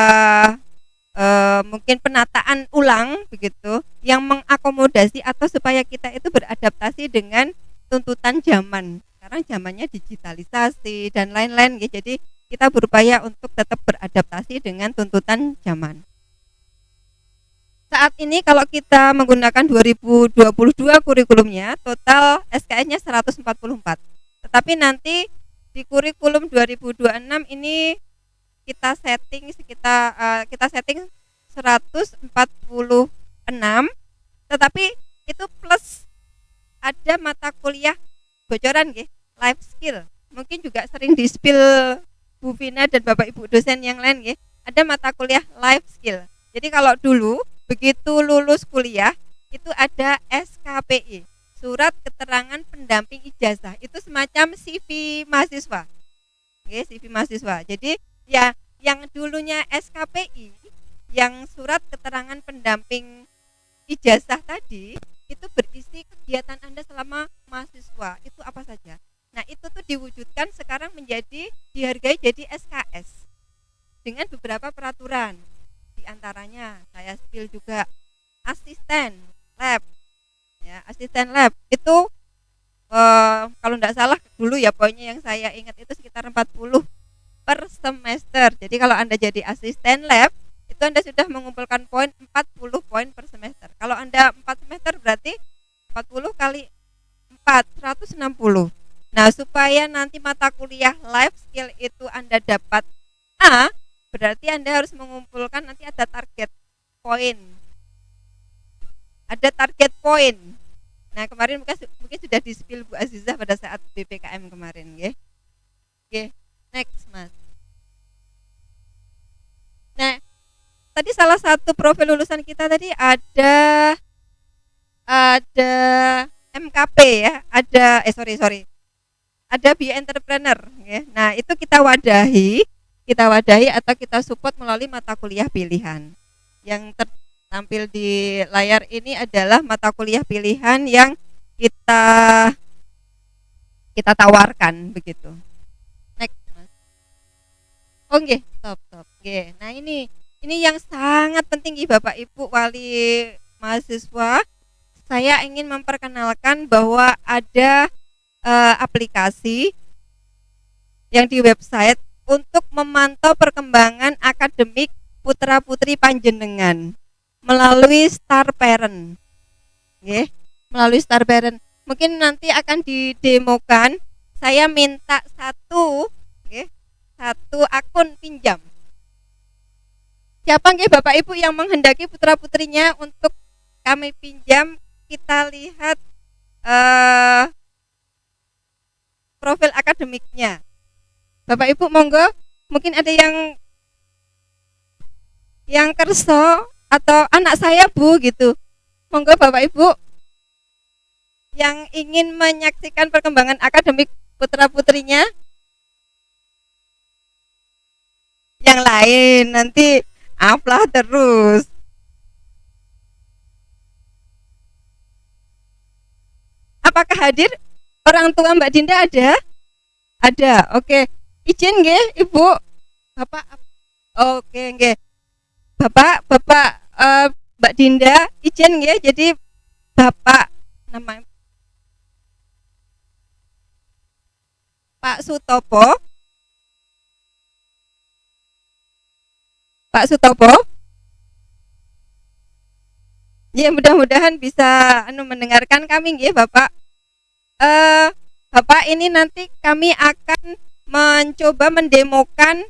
mungkin penataan ulang begitu yang mengakomodasi atau supaya kita itu beradaptasi dengan tuntutan zaman sekarang zamannya digitalisasi dan lain-lain gitu. Jadi kita berupaya untuk tetap beradaptasi dengan tuntutan zaman. Saat ini kalau kita menggunakan 2022 kurikulumnya, total SKS-nya 144. Tetapi nanti di kurikulum 2026 ini kita setting 146, tetapi itu plus ada mata kuliah bocoran nggih, life skill. Mungkin juga sering di-spill Bu Vina dan Bapak Ibu dosen yang lain nggih, ada mata kuliah life skill. Jadi kalau dulu begitu lulus kuliah itu ada SKPI, surat keterangan pendamping ijazah. Itu semacam CV mahasiswa. Oke, CV mahasiswa. Jadi ya yang dulunya SKPI, yang surat keterangan pendamping ijazah tadi itu berisi kegiatan Anda selama mahasiswa. Itu apa saja? Nah, itu tuh diwujudkan sekarang menjadi dihargai jadi SKS dengan beberapa peraturan. Di antaranya saya spill juga asisten lab. Ya, asisten lab itu kalau tidak salah dulu ya poinnya yang saya ingat itu sekitar 40 per semester. Jadi kalau Anda jadi asisten lab itu Anda sudah mengumpulkan poin 40 poin per semester. Kalau Anda 4 semester berarti 40 kali 4 160. Nah, supaya nanti mata kuliah life skill itu Anda dapat A, berarti Anda harus mengumpulkan nanti ada target poin. Ada target poin. Nah, kemarin mungkin sudah di-spill Bu Azizah pada saat BPKM kemarin, nggih. Oke, next, Mas. Nah, tadi salah satu profil lulusan kita tadi ada MKP ya, ada ada bio entrepreneur ya. Nah, itu kita wadahi atau kita support melalui mata kuliah pilihan. Yang tertampil di layar ini adalah mata kuliah pilihan yang kita tawarkan begitu. Next, Mas. Oke, top. Oke. Nah, ini yang sangat penting Bapak Ibu wali mahasiswa. Saya ingin memperkenalkan bahwa ada aplikasi yang di website untuk memantau perkembangan akademik putra-putri panjenengan melalui Star Parent. Nggih, melalui Star Parent. Mungkin nanti akan didemokan. Saya minta satu akun pinjam. Siapa nggih Bapak Ibu yang menghendaki putra-putrinya untuk kami pinjam, kita lihat profil akademiknya. Bapak Ibu monggo, mungkin ada yang kerso atau anak saya Bu gitu. Monggo Bapak Ibu yang ingin menyaksikan perkembangan akademik putra-putrinya. Yang lain nanti uplah terus. Apakah hadir orang tua Mbak Dinda ada? Ada. Oke. Izin nggih, Ibu. Bapak. Oke, nggih. Bapak Mbak Dinda izin nggih. Jadi Bapak namanya Pak Sutopo. Pak Sutopo. Ya, mudah-mudahan bisa mendengarkan kami nggih, Bapak. Bapak ini nanti kami akan mencoba mendemokan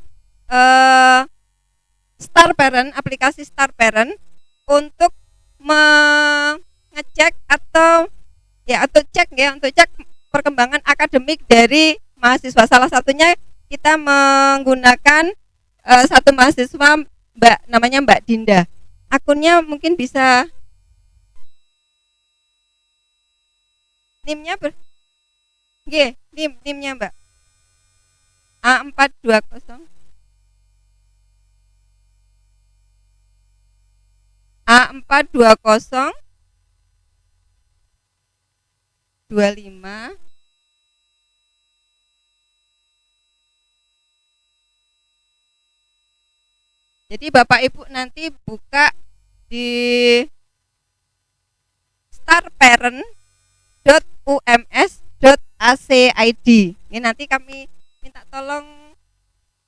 Star Parent, aplikasi Star Parent untuk mengecek atau cek perkembangan akademik dari mahasiswa. Salah satunya kita menggunakan satu mahasiswa namanya Mbak Dinda. Akunnya mungkin bisa NIM-nya NIM-nya Mbak A420 A420 25 Jadi Bapak Ibu nanti buka di starparent.ums.ac CID. Ini nanti kami minta tolong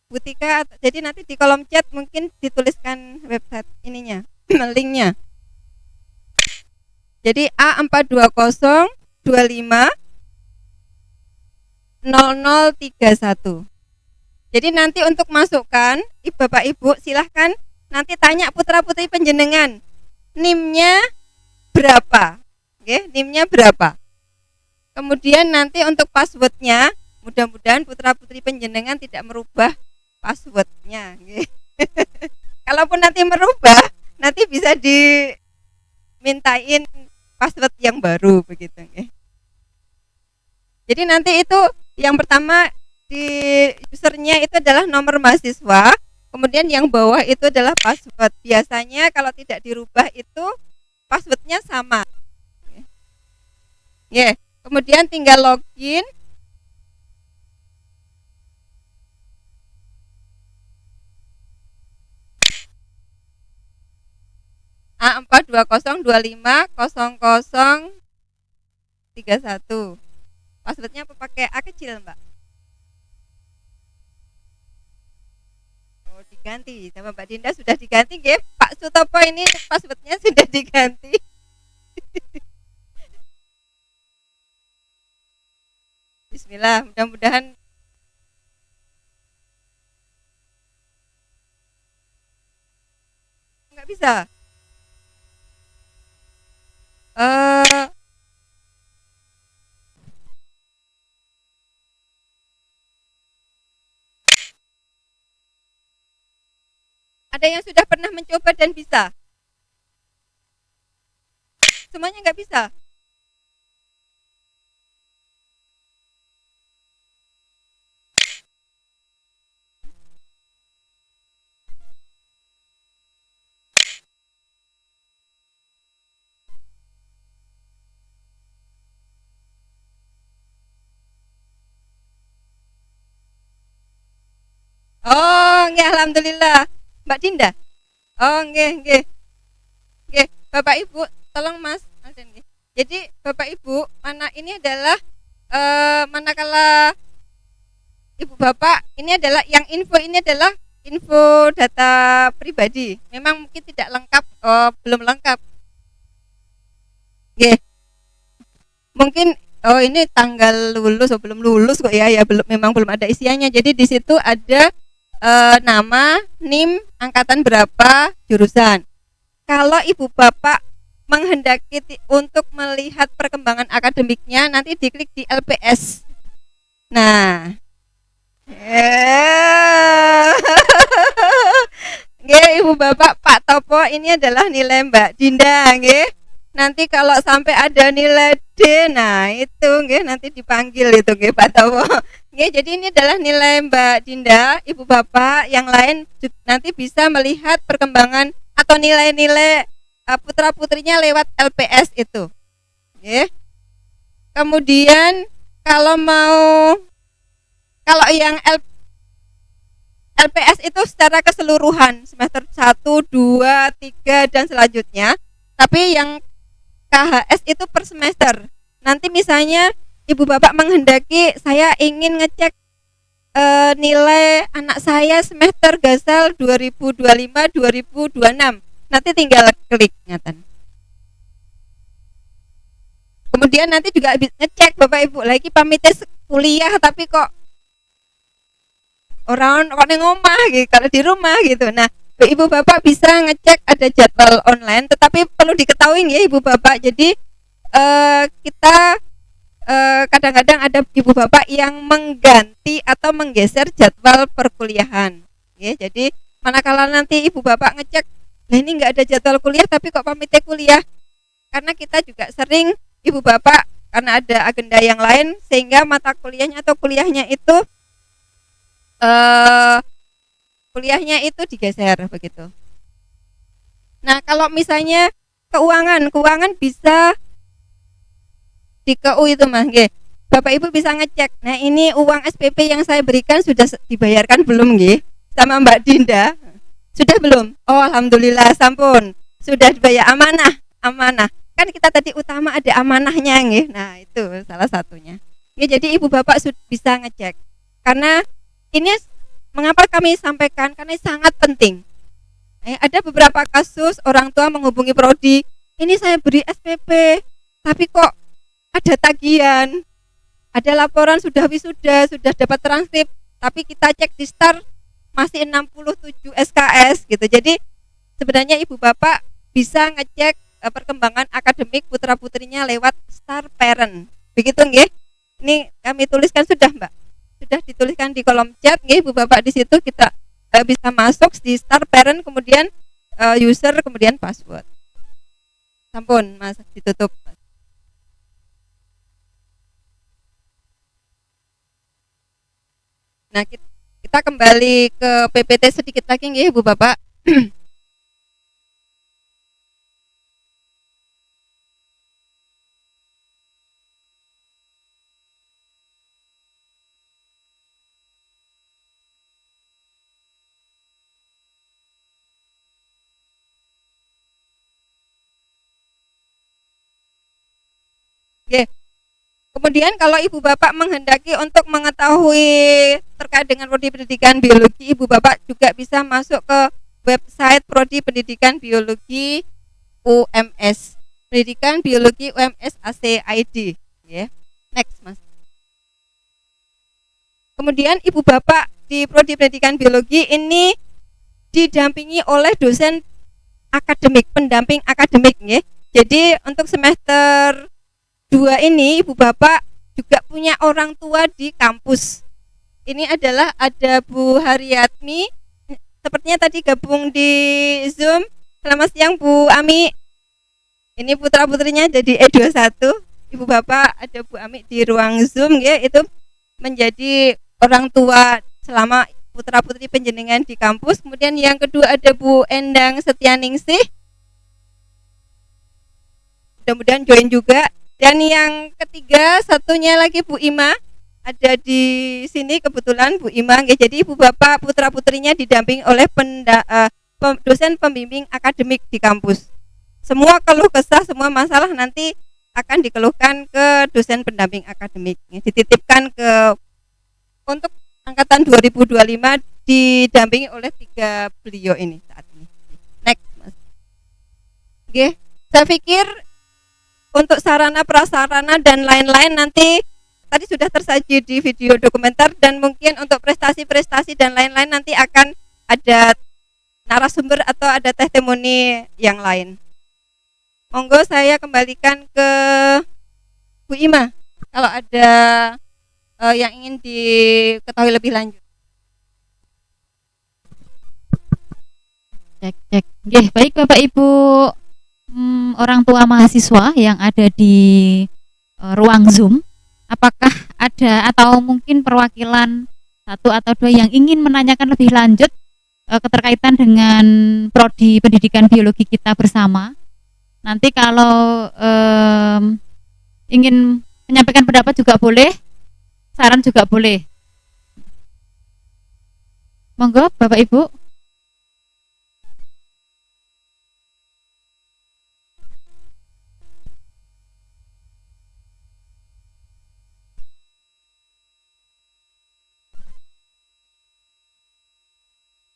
Butika, jadi nanti di kolom chat mungkin dituliskan website ininya, linknya. Jadi A42025 0031. Jadi nanti untuk masukkan, Bapak Ibu silahkan nanti tanya putra putri penjenengan, NIM-nya berapa? Oke, NIM-nya berapa? Kemudian nanti untuk passwordnya, mudah-mudahan putra putri penjenengan tidak merubah passwordnya. Kalaupun nanti merubah, nanti bisa dimintain password yang baru begitu. Jadi nanti itu yang pertama di usernya itu adalah nomor mahasiswa, kemudian yang bawah itu adalah password. Biasanya kalau tidak dirubah itu passwordnya sama. Kemudian tinggal login. A420250031. Passwordnya apa pakai A kecil, Mbak? Oh, diganti sama Mbak Dinda, sudah diganti, nggih. Pak Sutopo ini passwordnya sudah diganti. Bismillah, mudah-mudahan nggak bisa. Ada yang sudah pernah mencoba dan bisa? Semuanya nggak bisa? Oh, nggih, alhamdulillah. Mbak Dinda. Oh, nggih, nggih. Nggih, Bapak Ibu, tolong Mas. Jadi Bapak Ibu, mana ini adalah manakala Ibu Bapak ini adalah yang info ini adalah info data pribadi. Memang mungkin tidak lengkap, belum lengkap. Nggih. Mungkin ini tanggal lulus atau belum lulus kok ya belum, memang belum ada isiannya. Jadi di situ ada nama, NIM, angkatan berapa, jurusan. Kalau Ibu Bapak menghendaki untuk melihat perkembangan akademiknya, nanti diklik di LPS. Nah, nggih, Ibu Bapak, Pak Topo, ini adalah nilai Mbak Dinda, nggih. Nanti kalau sampai ada nilai D, nah itu nggih nanti dipanggil itu nggih Pak Topo. Nggih, jadi ini adalah nilai Mbak Dinda. Ibu Bapak yang lain nanti bisa melihat perkembangan atau nilai-nilai putra-putrinya lewat LPS itu. Nggih. Kemudian kalau yang LPS itu secara keseluruhan semester 1, 2, 3 dan selanjutnya. Tapi yang KHS itu per semester. Nanti misalnya Ibu Bapak menghendaki saya ingin ngecek nilai anak saya semester gasal 2025-2026. Nanti tinggal klik ngaten. Kemudian nanti juga ngecek Bapak Ibu lagi pamit kuliah tapi kok orang kok neng omah gitu, kalau di rumah gitu. Nah, Ibu Bapak bisa ngecek ada jadwal online, tetapi perlu diketahui ya Ibu Bapak. Jadi kita kadang-kadang ada Ibu Bapak yang mengganti atau menggeser jadwal perkuliahan. Ya, jadi manakala nanti Ibu Bapak ngecek, nah ini nggak ada jadwal kuliah tapi kok pamitnya kuliah, karena kita juga sering Ibu Bapak karena ada agenda yang lain sehingga mata kuliahnya atau kuliahnya itu digeser begitu. Nah, kalau misalnya keuangan bisa di KU itu Mas, nggih. Bapak Ibu bisa ngecek. Nah, ini uang SPP yang saya berikan sudah dibayarkan belum nggih? Sama Mbak Dinda. Sudah belum? Oh, alhamdulillah sampun. Sudah dibayar, amanah. Kan kita tadi utama ada amanahnya nggih. Nah, itu salah satunya. Ya, jadi ibu bapak bisa ngecek. Karena ini mengapa kami sampaikan, karena ini sangat penting. Ada beberapa kasus orang tua menghubungi prodi, ini saya beri SPP, tapi kok ada tagihan, ada laporan sudah wisuda, sudah dapat transkrip, tapi kita cek di STAR masih 67 SKS gitu. Jadi sebenarnya ibu bapak bisa ngecek perkembangan akademik putra putrinya lewat STAR Parent. Begitu nggih? Ini kami tuliskan sudah, Mbak. Sudah dituliskan di kolom chat nggih, ibu bapak, di situ kita bisa masuk di STAR Parent, kemudian user, kemudian password. Sampun, Mas, ditutup. Nah, kita kembali ke PPT sedikit lagi nggih, ibu bapak. Oke. Kemudian kalau ibu bapak menghendaki untuk mengetahui terkait dengan prodi pendidikan biologi, ibu bapak juga bisa masuk ke website prodi pendidikan biologi UMS, pendidikan biologi UMS ACID. Ya. Next, Mas. Kemudian ibu bapak di prodi pendidikan biologi ini didampingi oleh dosen akademik, pendamping akademik, ya. Jadi untuk semester 2 ini ibu bapak juga punya orang tua di kampus. Ini adalah ada Bu Haryatmi, sepertinya tadi gabung di Zoom. Selamat siang Bu Ami. Ini putra putrinya jadi E21. Ibu bapak ada Bu Ami di ruang Zoom, ya, itu menjadi orang tua selama putra putri penjenengan di kampus. Kemudian yang kedua ada Bu Endang Setianingsih, mudah-mudahan join juga. Dan yang ketiga satunya lagi Bu Ima, ada di sini kebetulan Bu Ima. Jadi ibu bapak putra putrinya didamping oleh dosen pembimbing akademik di kampus. Semua keluh kesah, semua masalah nanti akan dikeluhkan ke dosen pendamping akademik. Dititipkan ke untuk angkatan 2025 didampingi oleh 3 beliau ini saat ini. Next, Mas. Oke, saya pikir untuk sarana prasarana dan lain-lain nanti tadi sudah tersaji di video dokumenter, dan mungkin untuk prestasi-prestasi dan lain-lain nanti akan ada narasumber atau ada testimoni yang lain. Monggo saya kembalikan ke Bu Ima kalau ada yang ingin diketahui lebih lanjut. Cek. Baik Bapak Ibu orang tua mahasiswa yang ada di ruang Zoom, apakah ada atau mungkin perwakilan 1 atau 2 yang ingin menanyakan lebih lanjut keterkaitan dengan prodi pendidikan biologi kita bersama? Nanti kalau ingin menyampaikan pendapat juga boleh, saran juga boleh. Monggo Bapak Ibu.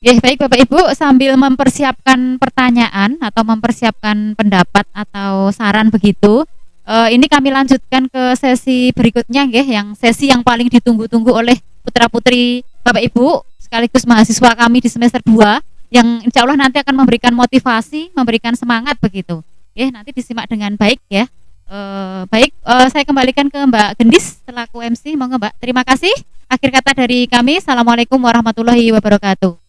Ya, baik Bapak Ibu, sambil mempersiapkan pertanyaan atau mempersiapkan pendapat atau saran begitu, ini kami lanjutkan ke sesi berikutnya, ya, yang sesi yang paling ditunggu-tunggu oleh putra-putri Bapak Ibu sekaligus mahasiswa kami di semester 2 yang insya Allah nanti akan memberikan motivasi, memberikan semangat begitu. Ya, nanti disimak dengan baik, ya. Baik, saya kembalikan ke Mbak Gendis selaku MC. Monggo Mbak. Terima kasih. Akhir kata dari kami. Assalamualaikum warahmatullahi wabarakatuh.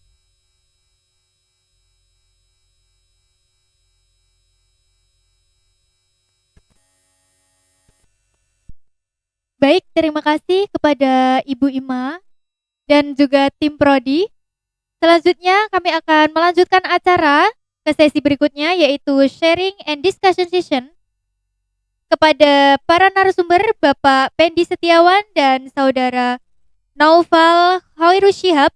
Baik, terima kasih kepada Ibu Ima dan juga tim Prodi. Selanjutnya kami akan melanjutkan acara ke sesi berikutnya, yaitu sharing and discussion session kepada para narasumber Bapak Pendi Setiawan dan Saudara Naufal Khairul Shihab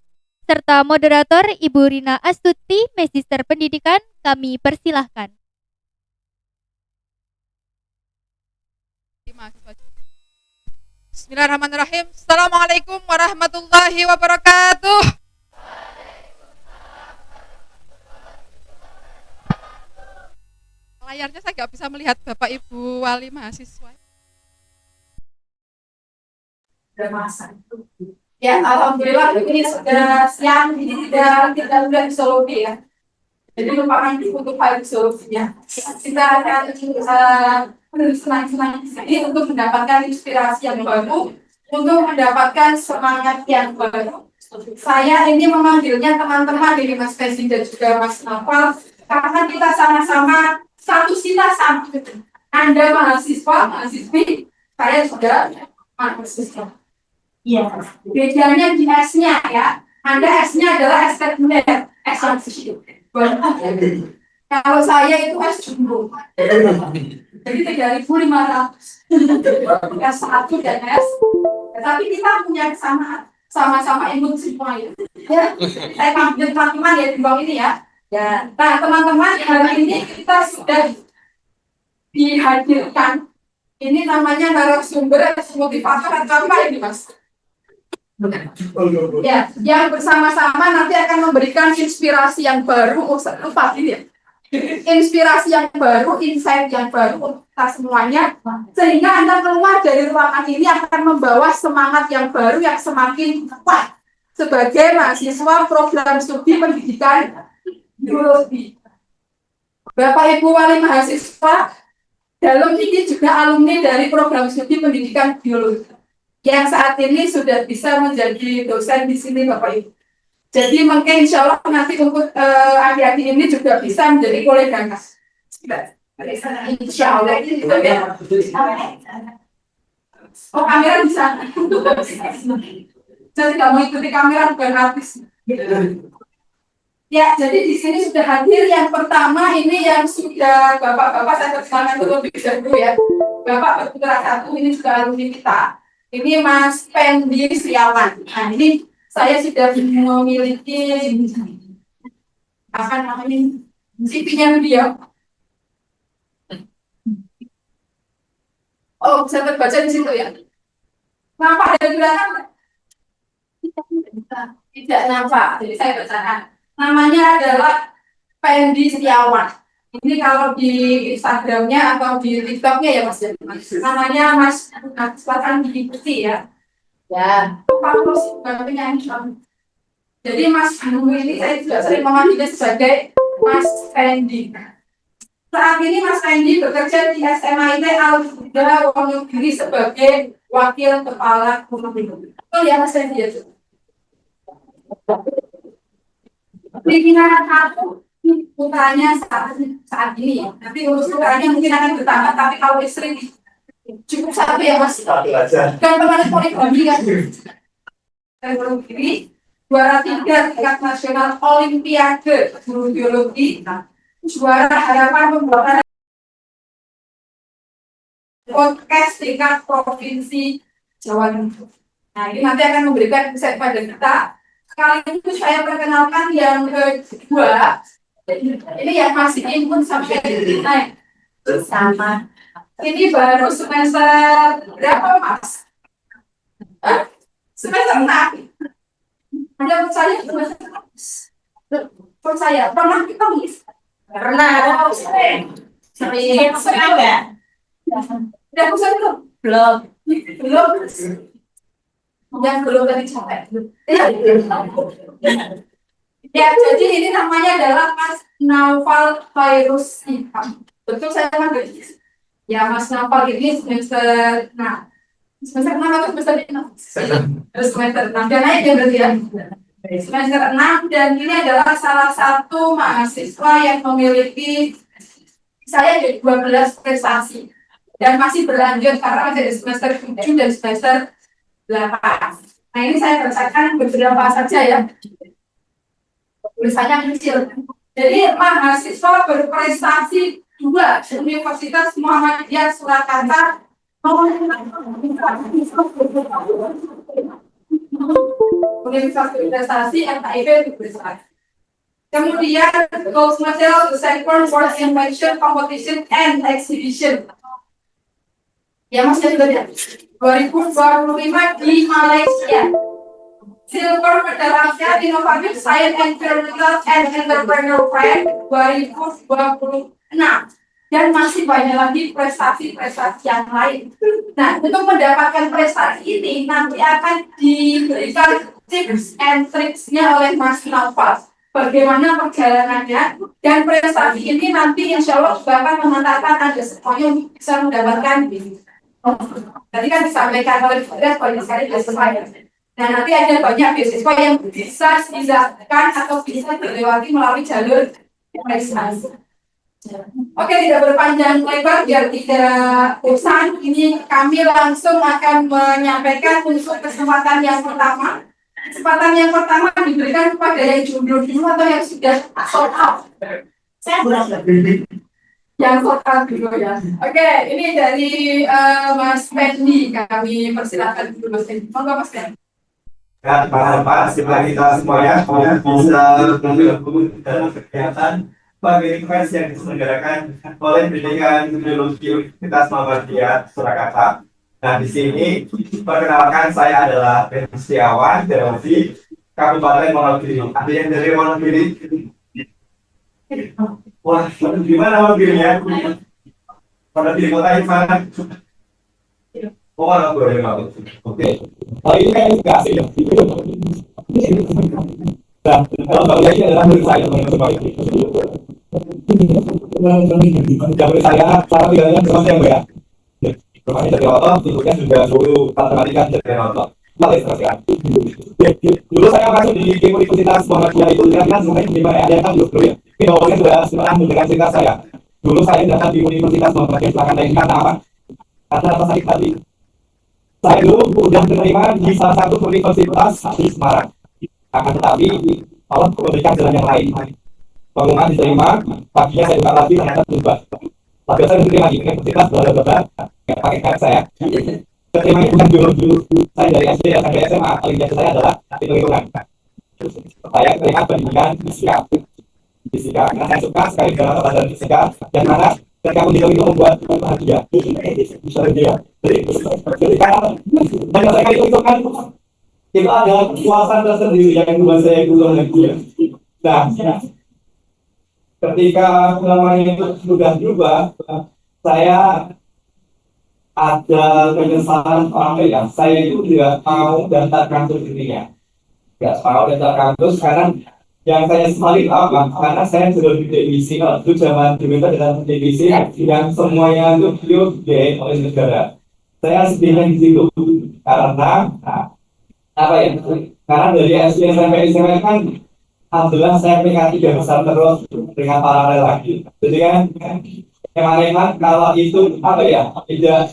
serta moderator Ibu Rina Astuti, Magister Pendidikan. Kami persilahkan. Bismillahirrahmanirrahim. Assalamualaikum warahmatullahi wabarakatuh. Layarnya saya nggak bisa melihat Bapak Ibu wali mahasiswa. Sudah masak. Ya, alhamdulillah ini sudah siang, ini tidak udah disolusi ya. Jadi lupakan untuk file solusinya. Kita akan senang-senang ini untuk mendapatkan inspirasi yang baru, untuk mendapatkan semangat yang baru. Saya ini memanggilnya teman-teman dari Mas Fesi dan juga Mas Nafal, karena kita sama-sama satu cita sama. Anda mahasiswi, saya juga mahasiswa. Iya. Bedanya di S-nya ya. Anda S-nya adalah S sekunder, S substitute. Kalau saya itu S jumbo. Jadi 3.500. S1 dan S. Tapi kita punya kesamaan. Sama-sama ikut semua ya. Saya ambil teman-teman ya di bawah ini ya. Ya. Nah teman-teman hari ini kita sudah dihadirkan. Ini namanya narasumber motivator atau apa ini Mas? Ya, yang bersama-sama nanti akan memberikan inspirasi yang baru untuk ini ya. Inspirasi yang baru, insight yang baru untuk kita semuanya, sehingga Anda keluar dari ruangan ini akan membawa semangat yang baru yang semakin kuat sebagai mahasiswa program studi pendidikan biologi. Bapak Ibu wali mahasiswa, dalam ini juga alumni dari program studi pendidikan biologi yang saat ini sudah bisa menjadi dosen di sini Bapak Ibu. Jadi mungkin insya Allah nanti untuk adik-adik ini juga bisa menjadi kolega Mas. Insya Allah ini juga ya. Oh kamera di sana. Saya tidak mau ikuti kamera bukan artis. Ya, jadi di sini sudah hadir yang pertama ini yang sudah bapak-bapak saya perkenalkan terlebih dahulu ya. Bapak berputra satu ini juga alumni kita. Ini Mas Pendi Setiawan. Nah, ini saya sudah memiliki apa namanya CV-nya dia. Oh, bisa terbaca di situ ya. Nampak ada di belakang? Tidak nampak. Jadi saya bacakan. Namanya adalah Pendi Setiawan. Ini kalau di Instagramnya atau di TikToknya ya Mas. Namanya Mas Selatan diikuti ya. Ya. Paulus penyanyi. Jadi Mas Anu ini saya juga sering memanggilnya sebagai Mas Pendi. Saat ini Mas Pendi bekerja di SMIT Al-Huda Wonogiri sebagai Wakil Kepala Guru. Betul ya Mas Pendi ya? Pimpinan aku putranya saat ini ya. Nanti urus putranya mungkin akan bertambah, tapi kalau istri cukup satu ya Mas. Dan teman poligami kan. Guru ini juara 3 tingkat nasional Olimpiade guru biologi, juara harapan pembuatan podcast tingkat provinsi Jawa Timur. Nah ini nanti akan memberikan insight pada kita. Kali ini saya perkenalkan yang kedua. Ini yang masih imun sampai naik sama. Ini baru semester berapa Mas? Semester 6. Anda percaya semester 6? Percaya? Pernah ketemu? Pernah. Sering enggak? Udah bosan belum? Belum. Belum. Yang belum tadi capek. Ya, jadi ini namanya adalah Mas Naufal Virus Hitam. Betul saya panggil? Ya, Mas Naufal ini semester 6. Semester 6 atau semester 6? Semester 6. Dan naik ya berarti ya? Semester 6 dan ini adalah salah satu mahasiswa yang memiliki saya ada 12 prestasi. Dan masih berlanjut karena masih ada semester 7 dan semester 8. Nah, ini saya bacakan beberapa saja ya. Tulisannya kecil. Jadi mahasiswa berprestasi 2 Universitas Muhammadiyah Surakarta Universitas Prestasi MKIP berprestasi. Kemudian gold medal the second world invention competition and exhibition. Ya Mas ya sudah lihat. 2025 di Malaysia. Silver Federasi Inovatif Science Environmental and Entrepreneur Fair 2026. Dan masih banyak lagi prestasi-prestasi yang lain. Nah, untuk mendapatkan prestasi ini nanti akan diberikan tips and tricksnya oleh Mas Nafas. Bagaimana perjalanannya dan prestasi ini nanti insya Allah juga akan mengantarkan Anda semuanya untuk bisa mendapatkan tadi kan disampaikan oleh Fadil banyak sekali beasiswa. Nah nanti ada banyak beasiswa yang bisa dilakukan atau bisa dilewati melalui jalur prestasi. Oke, tidak berpanjang lebar biar tidak bosan. Ini kami langsung akan menyampaikan untuk kesempatan yang pertama. Kesempatan yang pertama diberikan kepada yang jomblo dulu atau yang sudah sold out. Saya yang sold out dulu ya. Oke, ini dari Mas Fendi. Kami persilakan dulu Mas Fendi. Monggo Mas Fendi. Ya, Pak, setelah kita semuanya bisa dalam kegiatan bagi request yang diselenggarakan oleh Pendidikan Biologi Universitas Muhammadiyah Surakarta. Nah, di sini perkenalkan saya adalah Ben Setiawan dari Kabupaten Wonogiri. Ada yang dari Wonogiri? Wah, gimana Wonogirinya? Wonogiri kota yang mana? Oh, Wonogiri. Oke. Ini kan edukasi ya. Nah, kalau bagian ini adalah murid saya, teman-teman. Murid saya, cara tinggalnya bersama saya, Mbak ya. Rumahnya dari Roto, ibunya juga guru matematika dari Roto. Dulu saya masuk di Universitas Muhammadiyah itu kan sebenarnya di mana ada yang tahu dulu ya. Ini awalnya sudah pernah mendengar cerita saya. Dulu saya datang di Universitas Muhammadiyah silakan naik karena apa? Karena apa sakit hati. Saya dulu sudah menerima di salah satu universitas di Semarang. Akan tetapi Allah memberikan jalan yang lain. Pengumuman diterima, paginya saya buka lagi ternyata berubah. Tapi saya diterima di universitas bla pakai kartu saya. Keterima bukan biologi. Saya dari SD sampai SMA paling biasa saya adalah hitung-hitungan. Saya terima pendidikan fisika karena saya suka sekali dengan pelajaran fisika yang mana ketika mendidik itu membuat bahagia. Jadi karena saya hitung-hitungan itu ada kepuasan tersendiri yang membuat saya bahagia. Nah, ketika pengalaman itu sudah berubah, saya ada penyesalan apa ya? Saya itu tidak mau daftar kampus intinya, tidak mau daftar kampus karena yang saya sesali apa? Karena saya sudah di divisi, itu zaman diminta dengan divisi yang semuanya itu dibiayai oleh negara. Saya sedihnya di situ karena apa ya? Karena dari SD sampai SMA kan alhamdulillah saya peringkat 3 besar terus dengan paralel lagi. Jadi kan kemarin kalau itu apa ya tidak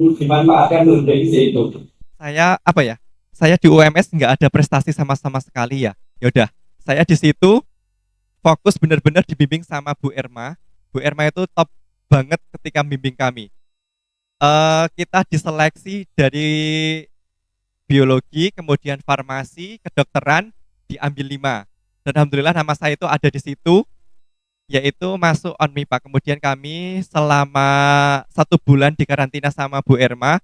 dimanfaatkan untuk divisi itu. Saya apa ya? Saya di UMS nggak ada prestasi sama sekali ya. Yaudah, saya di situ fokus benar-benar dibimbing sama Bu Erma. Bu Erma itu top banget ketika bimbing kami. Kita diseleksi dari biologi, kemudian farmasi, kedokteran, diambil 5. Dan alhamdulillah nama saya itu ada di situ, yaitu masuk ONMIPA. Kemudian kami selama 1 bulan di karantina sama Bu Erma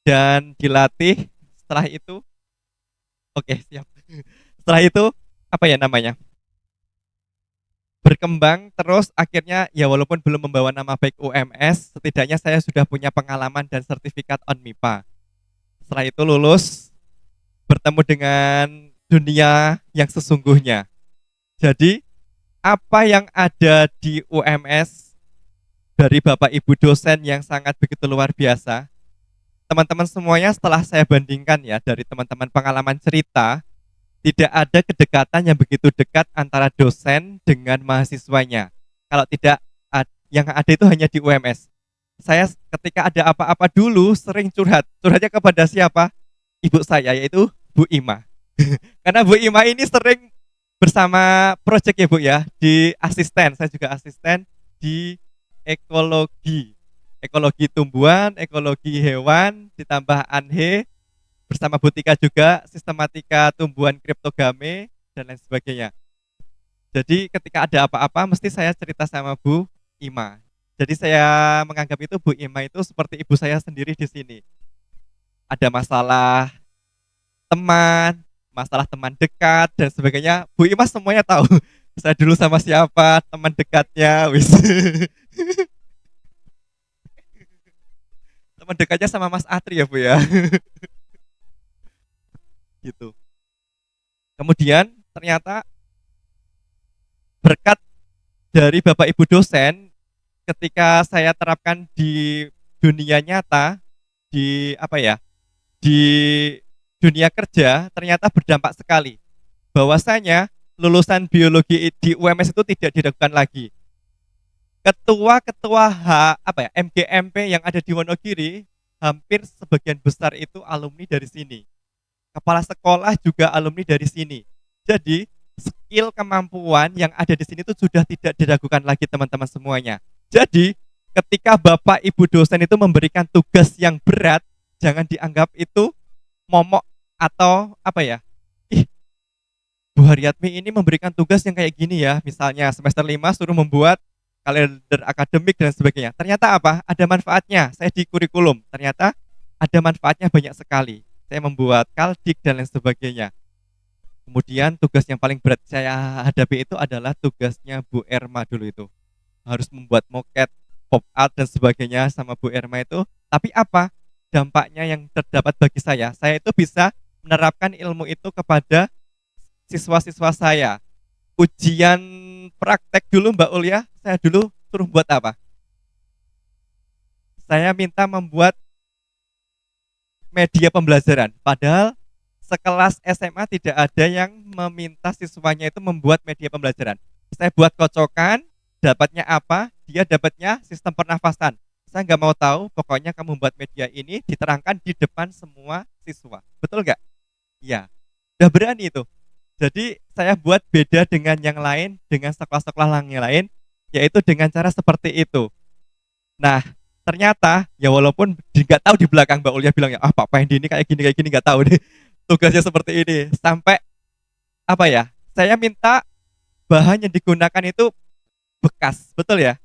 dan dilatih. Setelah itu, oke siap. Setelah itu apa ya namanya? Berkembang terus akhirnya ya walaupun belum membawa nama baik UMS, setidaknya saya sudah punya pengalaman dan sertifikat ONMIPA. Setelah itu lulus, bertemu dengan dunia yang sesungguhnya. Jadi, apa yang ada di UMS dari Bapak Ibu dosen yang sangat begitu luar biasa, teman-teman semuanya setelah saya bandingkan ya dari teman-teman pengalaman cerita, tidak ada kedekatan yang begitu dekat antara dosen dengan mahasiswanya. Kalau tidak, yang ada itu hanya di UMS. Saya ketika ada apa-apa dulu sering curhatnya kepada siapa? Ibu saya, yaitu Bu Ima. Karena Bu Ima ini sering bersama proyek ya Bu ya, di asisten, saya juga asisten di ekologi tumbuhan, ekologi hewan, ditambah ANHE, bersama Bu Tika juga sistematika tumbuhan kriptogame dan lain sebagainya. Jadi ketika ada apa-apa mesti saya cerita sama Bu Ima. Jadi saya menganggap itu Bu Ima itu seperti ibu saya sendiri di sini. Ada masalah teman, masalah teman dekat dan sebagainya. Bu Ima semuanya tahu. Saya dulu sama siapa, teman dekatnya, wis. Teman dekatnya sama Mas Atri ya Bu ya. Gitu. Kemudian ternyata berkat dari Bapak Ibu dosen ketika saya terapkan di dunia nyata, di apa ya, di dunia kerja, ternyata berdampak sekali. Bahwasanya lulusan biologi di UMS itu tidak diragukan lagi. Ketua-ketua MGMP yang ada di Wonogiri hampir sebagian besar itu alumni dari sini. Kepala sekolah juga alumni dari sini. Jadi skill kemampuan yang ada di sini itu sudah tidak diragukan lagi teman-teman semuanya. Jadi ketika Bapak Ibu dosen itu memberikan tugas yang berat, jangan dianggap itu momok atau apa ya. Bu Haryatmi ini memberikan tugas yang kayak gini ya, misalnya semester 5 suruh membuat kalender akademik dan sebagainya. Ternyata apa? Ada manfaatnya. Saya di kurikulum, ternyata ada manfaatnya banyak sekali. Saya membuat kaldik dan lain sebagainya. Kemudian tugas yang paling berat saya hadapi itu adalah tugasnya Bu Erma dulu itu. Harus membuat moket, pop art dan sebagainya sama Bu Erma itu. Tapi apa? Dampaknya yang terdapat bagi saya itu bisa menerapkan ilmu itu kepada siswa-siswa saya. Ujian praktek dulu Mbak Ulia, saya dulu suruh buat apa? Saya minta membuat media pembelajaran. Padahal sekelas SMA tidak ada yang meminta siswanya itu membuat media pembelajaran. Saya buat kocokan, dapatnya apa? Dia dapatnya sistem pernafasan. Saya nggak mau tahu, pokoknya kamu membuat media ini diterangkan di depan semua siswa. Betul nggak? Iya, udah berani itu. Jadi saya buat beda dengan yang lain, dengan sekolah-sekolah yang lain, yaitu dengan cara seperti itu. Nah, ternyata ya walaupun nggak tahu di belakang Mbak Ulia bilang ya, Pak Pendi ini kayak gini nggak tahu deh. Tugasnya seperti ini. Sampai apa ya? Saya minta bahan yang digunakan itu bekas, betul ya?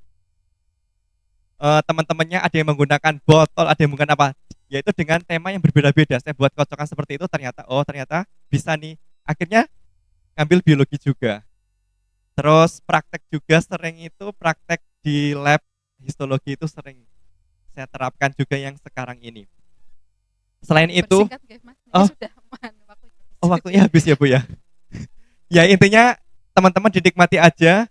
Teman-temannya ada yang menggunakan botol, ada yang menggunakan apa? Yaitu dengan tema yang berbeda-beda. Saya buat kocokan seperti itu, ternyata bisa nih. Akhirnya ngambil biologi juga. Terus praktek juga sering itu praktek di lab histologi itu sering saya terapkan juga yang sekarang ini. Selain itu, waktunya habis ya Bu ya. Ya intinya teman-teman dinikmati aja.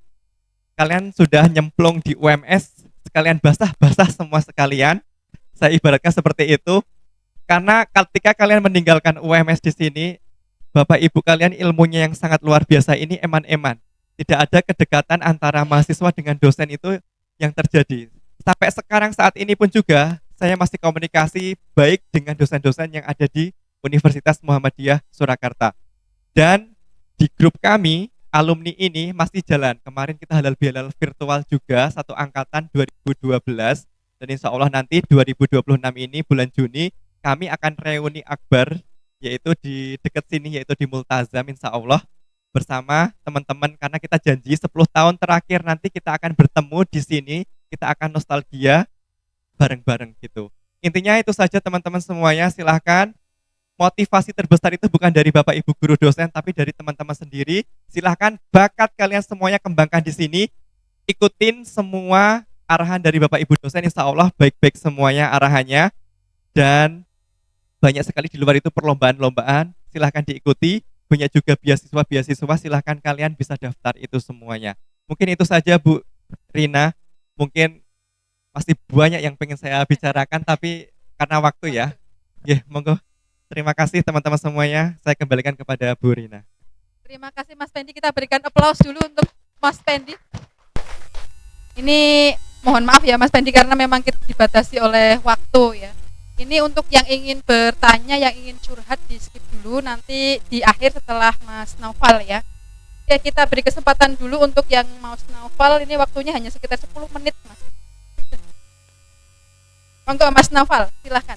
Kalian sudah nyemplung di UMS, sekalian basah-basah semua sekalian. Saya ibaratkan seperti itu. Karena ketika kalian meninggalkan UMS di sini, Bapak Ibu kalian ilmunya yang sangat luar biasa ini eman-eman. Tidak ada kedekatan antara mahasiswa dengan dosen itu yang terjadi. Sampai sekarang saat ini pun juga saya masih komunikasi baik dengan dosen-dosen yang ada di Universitas Muhammadiyah Surakarta. Dan di grup kami, alumni ini masih jalan. Kemarin kita halal bihalal virtual juga, satu angkatan 2012. Dan insya Allah nanti 2026 ini bulan Juni kami akan reuni akbar, yaitu di dekat sini, yaitu di Multazam insya Allah. Bersama teman-teman, karena kita janji 10 tahun terakhir nanti kita akan bertemu di sini, kita akan nostalgia bareng-bareng gitu. Intinya itu saja teman-teman semuanya, silahkan. Motivasi terbesar itu bukan dari Bapak Ibu guru dosen, tapi dari teman-teman sendiri. Silahkan bakat kalian semuanya kembangkan di sini. Ikutin semua arahan dari Bapak Ibu dosen, insya Allah baik-baik semuanya arahannya. Dan banyak sekali di luar itu perlombaan-lombaan, silahkan diikuti. Banyak juga beasiswa-beasiswa, silahkan kalian bisa daftar itu semuanya. Mungkin itu saja Bu Rina. Mungkin masih banyak yang pengen saya bicarakan, tapi karena waktu ya. Ya, monggo. Terima kasih teman-teman semuanya. Saya kembalikan kepada Bu Rina. Terima kasih Mas Pendi. Kita berikan aplaus dulu untuk Mas Pendi. Ini mohon maaf ya Mas Pendi karena memang kita dibatasi oleh waktu ya. Ini untuk yang ingin bertanya, yang ingin curhat di skip dulu, nanti di akhir setelah Mas Naufal ya. Ya kita beri kesempatan dulu untuk yang Mas Naufal, ini waktunya hanya sekitar 10 menit Mas. Monggo Mas Naufal, silahkan.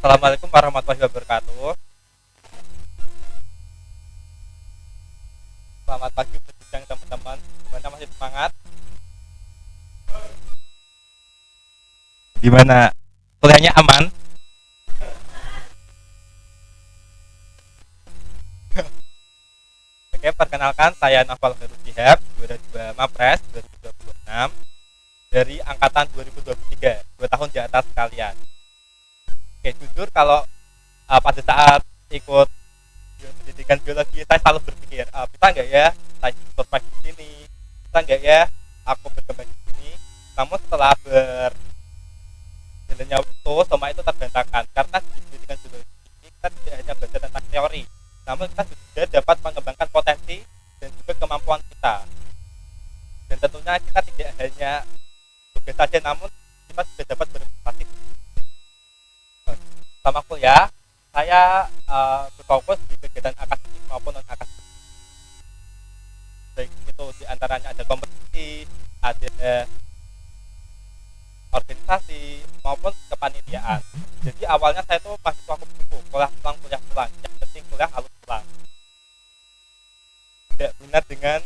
Assalamualaikum warahmatullahi wabarakatuh. Selamat pagi teman-teman. Gimana? Kuliahnya aman? Oke, perkenalkan saya Novel Heru Shihab, 22 Mapres 2026 dari angkatan 2023, 2 tahun di atas kalian. Oke, jujur kalau pada saat ikut pendidikan biologi saya selalu berpikir, bisa nggak ya saya survive di sini, bisa nggak ya aku berkembang di sini. Namun setelah berjalannya waktu, semua itu terbantahkan karena di pendidikan biologi ini kita tidak hanya belajar tentang teori, namun kita juga dapat mengembangkan potensi dan juga kemampuan kita. Dan tentunya kita tidak hanya tugas saja, namun kita juga dapat berprestasi. Selama kuliah, saya berfokus di kegiatan akademik maupun non akademik. Baik itu diantaranya ada kompetisi, ada organisasi maupun kepanitiaan. Jadi awalnya saya tuh mahasiswa kupu-kupu, kuliah pulang, yang penting kuliah halus pulang. Tidak benar dengan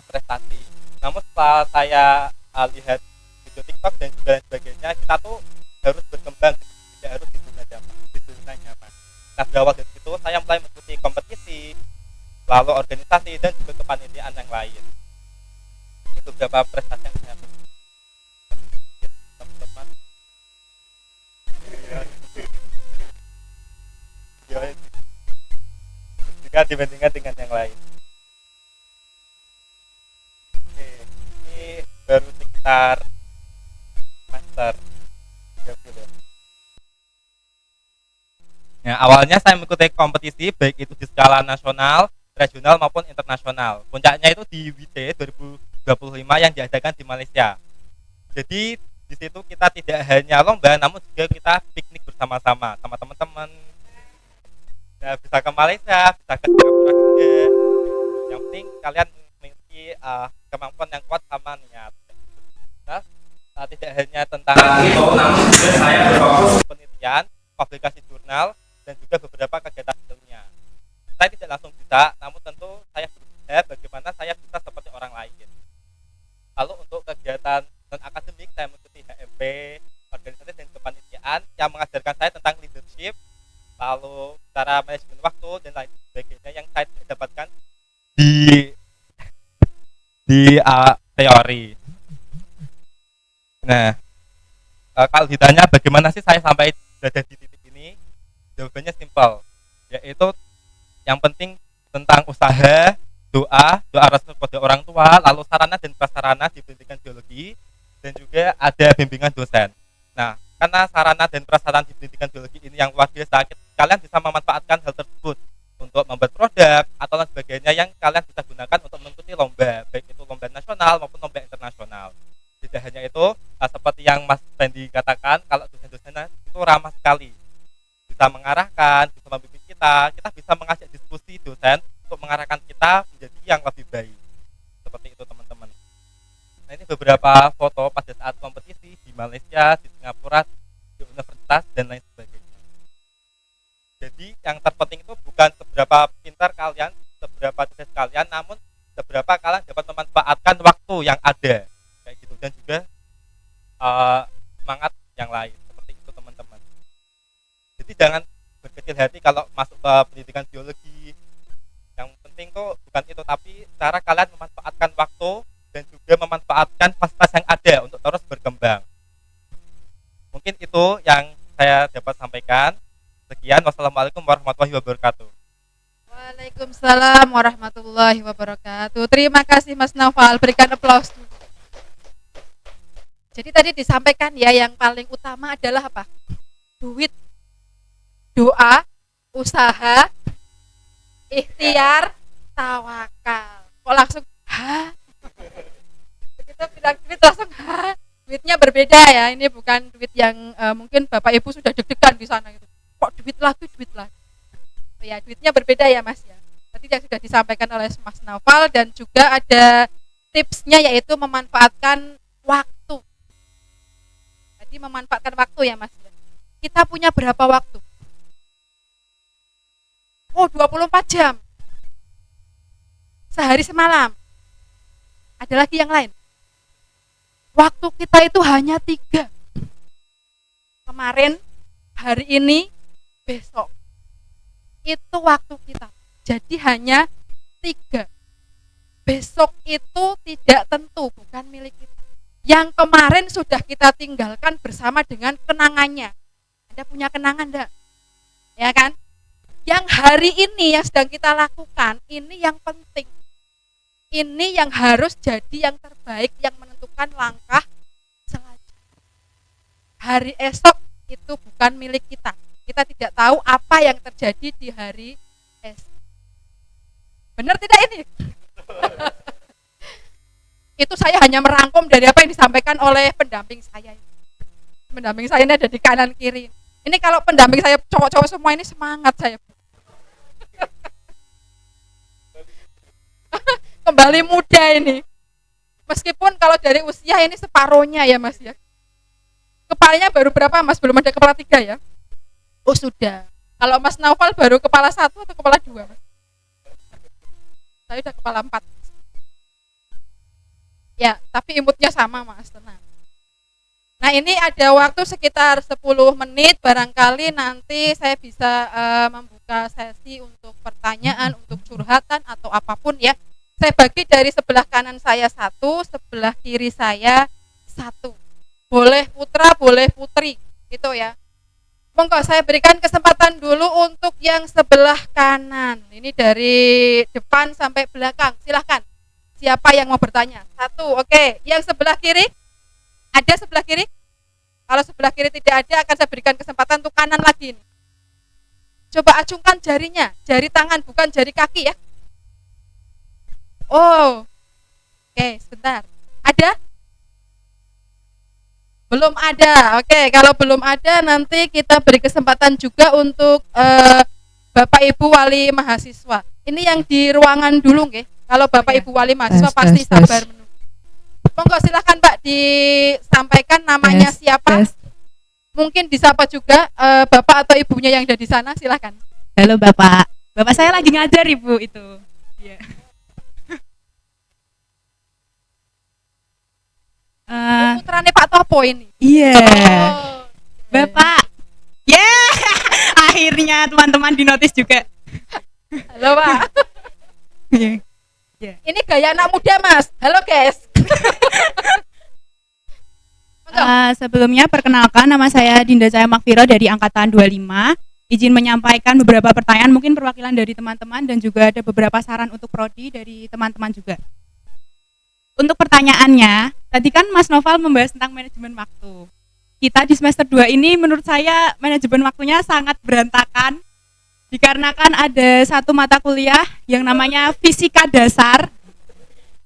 prestasi. Namun setelah saya lihat video TikTok dan juga lain sebagainya, kita tuh harus berkembang, tidak harus di zona nyaman. Nah, berawal dari situ saya mulai mengikuti kompetisi, lalu organisasi dan juga kepanitiaan yang lain. Ini beberapa prestasi yang saya teman-teman. Jika dibandingkan dengan yang lain. Oke, ini baru sekitar master 30. Nah, awalnya saya mengikuti kompetisi baik itu di skala nasional, regional maupun internasional. Puncaknya itu di WIT 2025 yang diadakan di Malaysia. Jadi di situ kita tidak hanya lomba, namun juga kita piknik bersama-sama sama teman-teman. Nah, bisa ke Malaysia, bisa ke Singapura juga. Yang penting kalian memiliki kemampuan yang kuat sama niat. Nah, tidak hanya tentang itu, namun juga saya berfokus penelitian, publikasi jurnal, dan juga beberapa kegiatan lainnya. Saya tidak langsung bisa, namun tentu saya berusaha bagaimana saya bisa seperti orang lain. Lalu untuk kegiatan non akademik saya mengikuti HMP, organisasi dan kepanitiaan yang mengajarkan saya tentang leadership, lalu cara manajemen waktu dan lain sebagainya yang saya dapatkan di teori. Nah, kalau ditanya bagaimana sih saya sampai berada di titik ini, jawabannya simpel, yaitu yang penting tentang usaha, doa restu kepada orang tua, lalu sarana dan prasarana di pendidikan biologi, dan juga ada bimbingan dosen. Nah, karena sarana dan prasarana di pendidikan biologi ini yang luar biasa, kalian bisa memanfaatkan hal tersebut untuk membuat produk atau lain sebagainya yang kalian bisa gunakan untuk mengikuti lomba, baik itu lomba nasional maupun lomba internasional. Tidak hanya itu, seperti yang Mas Fendi katakan, kalau dosen-dosennya itu ramah sekali, bisa mengarahkan, bisa membimbing kita bisa mengajak diskusi dosen untuk mengarahkan kita menjadi yang lebih baik. Seperti itu teman-teman. Nah, ini beberapa foto pada saat kompetisi di Malaysia, di Singapura, di universitas dan lain sebagainya. Jadi yang terpenting itu bukan seberapa pintar kalian, seberapa cerdas kalian, namun seberapa kalian dapat memanfaatkan waktu yang ada, kayak gitu, dan juga semangat yang lain. Seperti itu teman-teman. Jadi jangan berkecil hati kalau masuk ke pendidikan biologi. Yang penting tuh bukan itu, tapi cara kalian memanfaatkan waktu dan juga memanfaatkan fasilitas yang ada untuk terus berkembang. Mungkin itu yang saya dapat sampaikan. Sekian, wassalamualaikum warahmatullahi wabarakatuh. Waalaikumsalam warahmatullahi wabarakatuh. Terima kasih Mas Naufal, berikan aplaus. Jadi tadi disampaikan ya, yang paling utama adalah apa? Duit, doa, usaha, ikhtiar, tawakal. Kok langsung kita bilang duit langsung duitnya berbeda ya. Ini bukan duit yang mungkin Bapak Ibu sudah deg-degan di sana gitu. Kok duit lagi. Oh ya, duitnya berbeda ya Mas ya. Tadi yang sudah disampaikan oleh Mas Naufal, dan juga ada tipsnya yaitu memanfaatkan waktu. Jadi memanfaatkan waktu ya Mas. Kita punya berapa waktu? Oh, 24 jam. Sehari semalam. Ada lagi yang lain. Waktu kita itu hanya 3. kemarin, hari ini, besok. Itu waktu kita. Jadi hanya 3. Besok itu tidak tentu, bukan milik kita. Yang kemarin sudah kita tinggalkan bersama dengan kenangannya. Anda punya kenangan enggak? Ya kan? Yang hari ini yang sedang kita lakukan, ini yang penting. Ini yang harus jadi yang terbaik, yang menentukan langkah selanjutnya. Hari esok itu bukan milik kita. Kita tidak tahu apa yang terjadi di hari esok. Benar tidak ini? Itu saya hanya merangkum dari apa yang disampaikan oleh pendamping saya. Pendamping saya ini ada di kanan kiri. Ini kalau pendamping saya cowok-cowok semua ini semangat saya. Kembali muda ini. Meskipun kalau dari usia ini separohnya ya Mas ya. Kepalanya baru berapa Mas? Belum ada kepala 3 ya? Oh sudah. Kalau Mas Naufal baru kepala 1 atau kepala 2 Mas? Saya udah kepala 4. Ya, tapi imutnya sama Mas, tenang. Nah ini ada waktu sekitar 10 menit. Barangkali nanti saya bisa membuka sesi untuk pertanyaan, untuk curhatan atau apapun ya. Saya bagi dari sebelah kanan saya 1, sebelah kiri saya 1. Boleh putra, boleh putri, gitu ya. Monggo saya berikan kesempatan dulu untuk yang sebelah kanan. Ini dari depan sampai belakang. Silahkan. Siapa yang mau bertanya? 1, oke. Yang sebelah kiri? Ada sebelah kiri? Kalau sebelah kiri tidak ada, akan saya berikan kesempatan untuk kanan lagi. Coba acungkan jarinya, jari tangan, bukan jari kaki ya. Oh, oke, sebentar. Ada? Belum ada. Oke, kalau belum ada nanti kita beri kesempatan juga untuk Bapak Ibu Wali Mahasiswa. Ini yang di ruangan dulu, nggih. Kalau Bapak Ibu Wali Mahasiswa pasti sabar menunggu. Monggo silahkan Mbak disampaikan namanya siapa. Mungkin disapa juga Bapak atau Ibunya yang ada di sana, silahkan. Halo Bapak. Bapak saya lagi ngajar Ibu itu. Iya. Putrane Pak Topo ini. Iya. Bapak. Akhirnya teman-teman dinotis juga. Halo Pak. Ini gaya anak muda Mas. Halo guys. Sebelumnya perkenalkan, nama saya Dinda Cahaya Makfiro dari angkatan 25. Izin menyampaikan beberapa pertanyaan, mungkin perwakilan dari teman-teman dan juga ada beberapa saran untuk prodi dari teman-teman juga. Untuk pertanyaannya, tadi kan Mas Noval membahas tentang manajemen waktu. Kita di semester 2 ini menurut saya manajemen waktunya sangat berantakan. Dikarenakan ada satu mata kuliah yang namanya fisika dasar.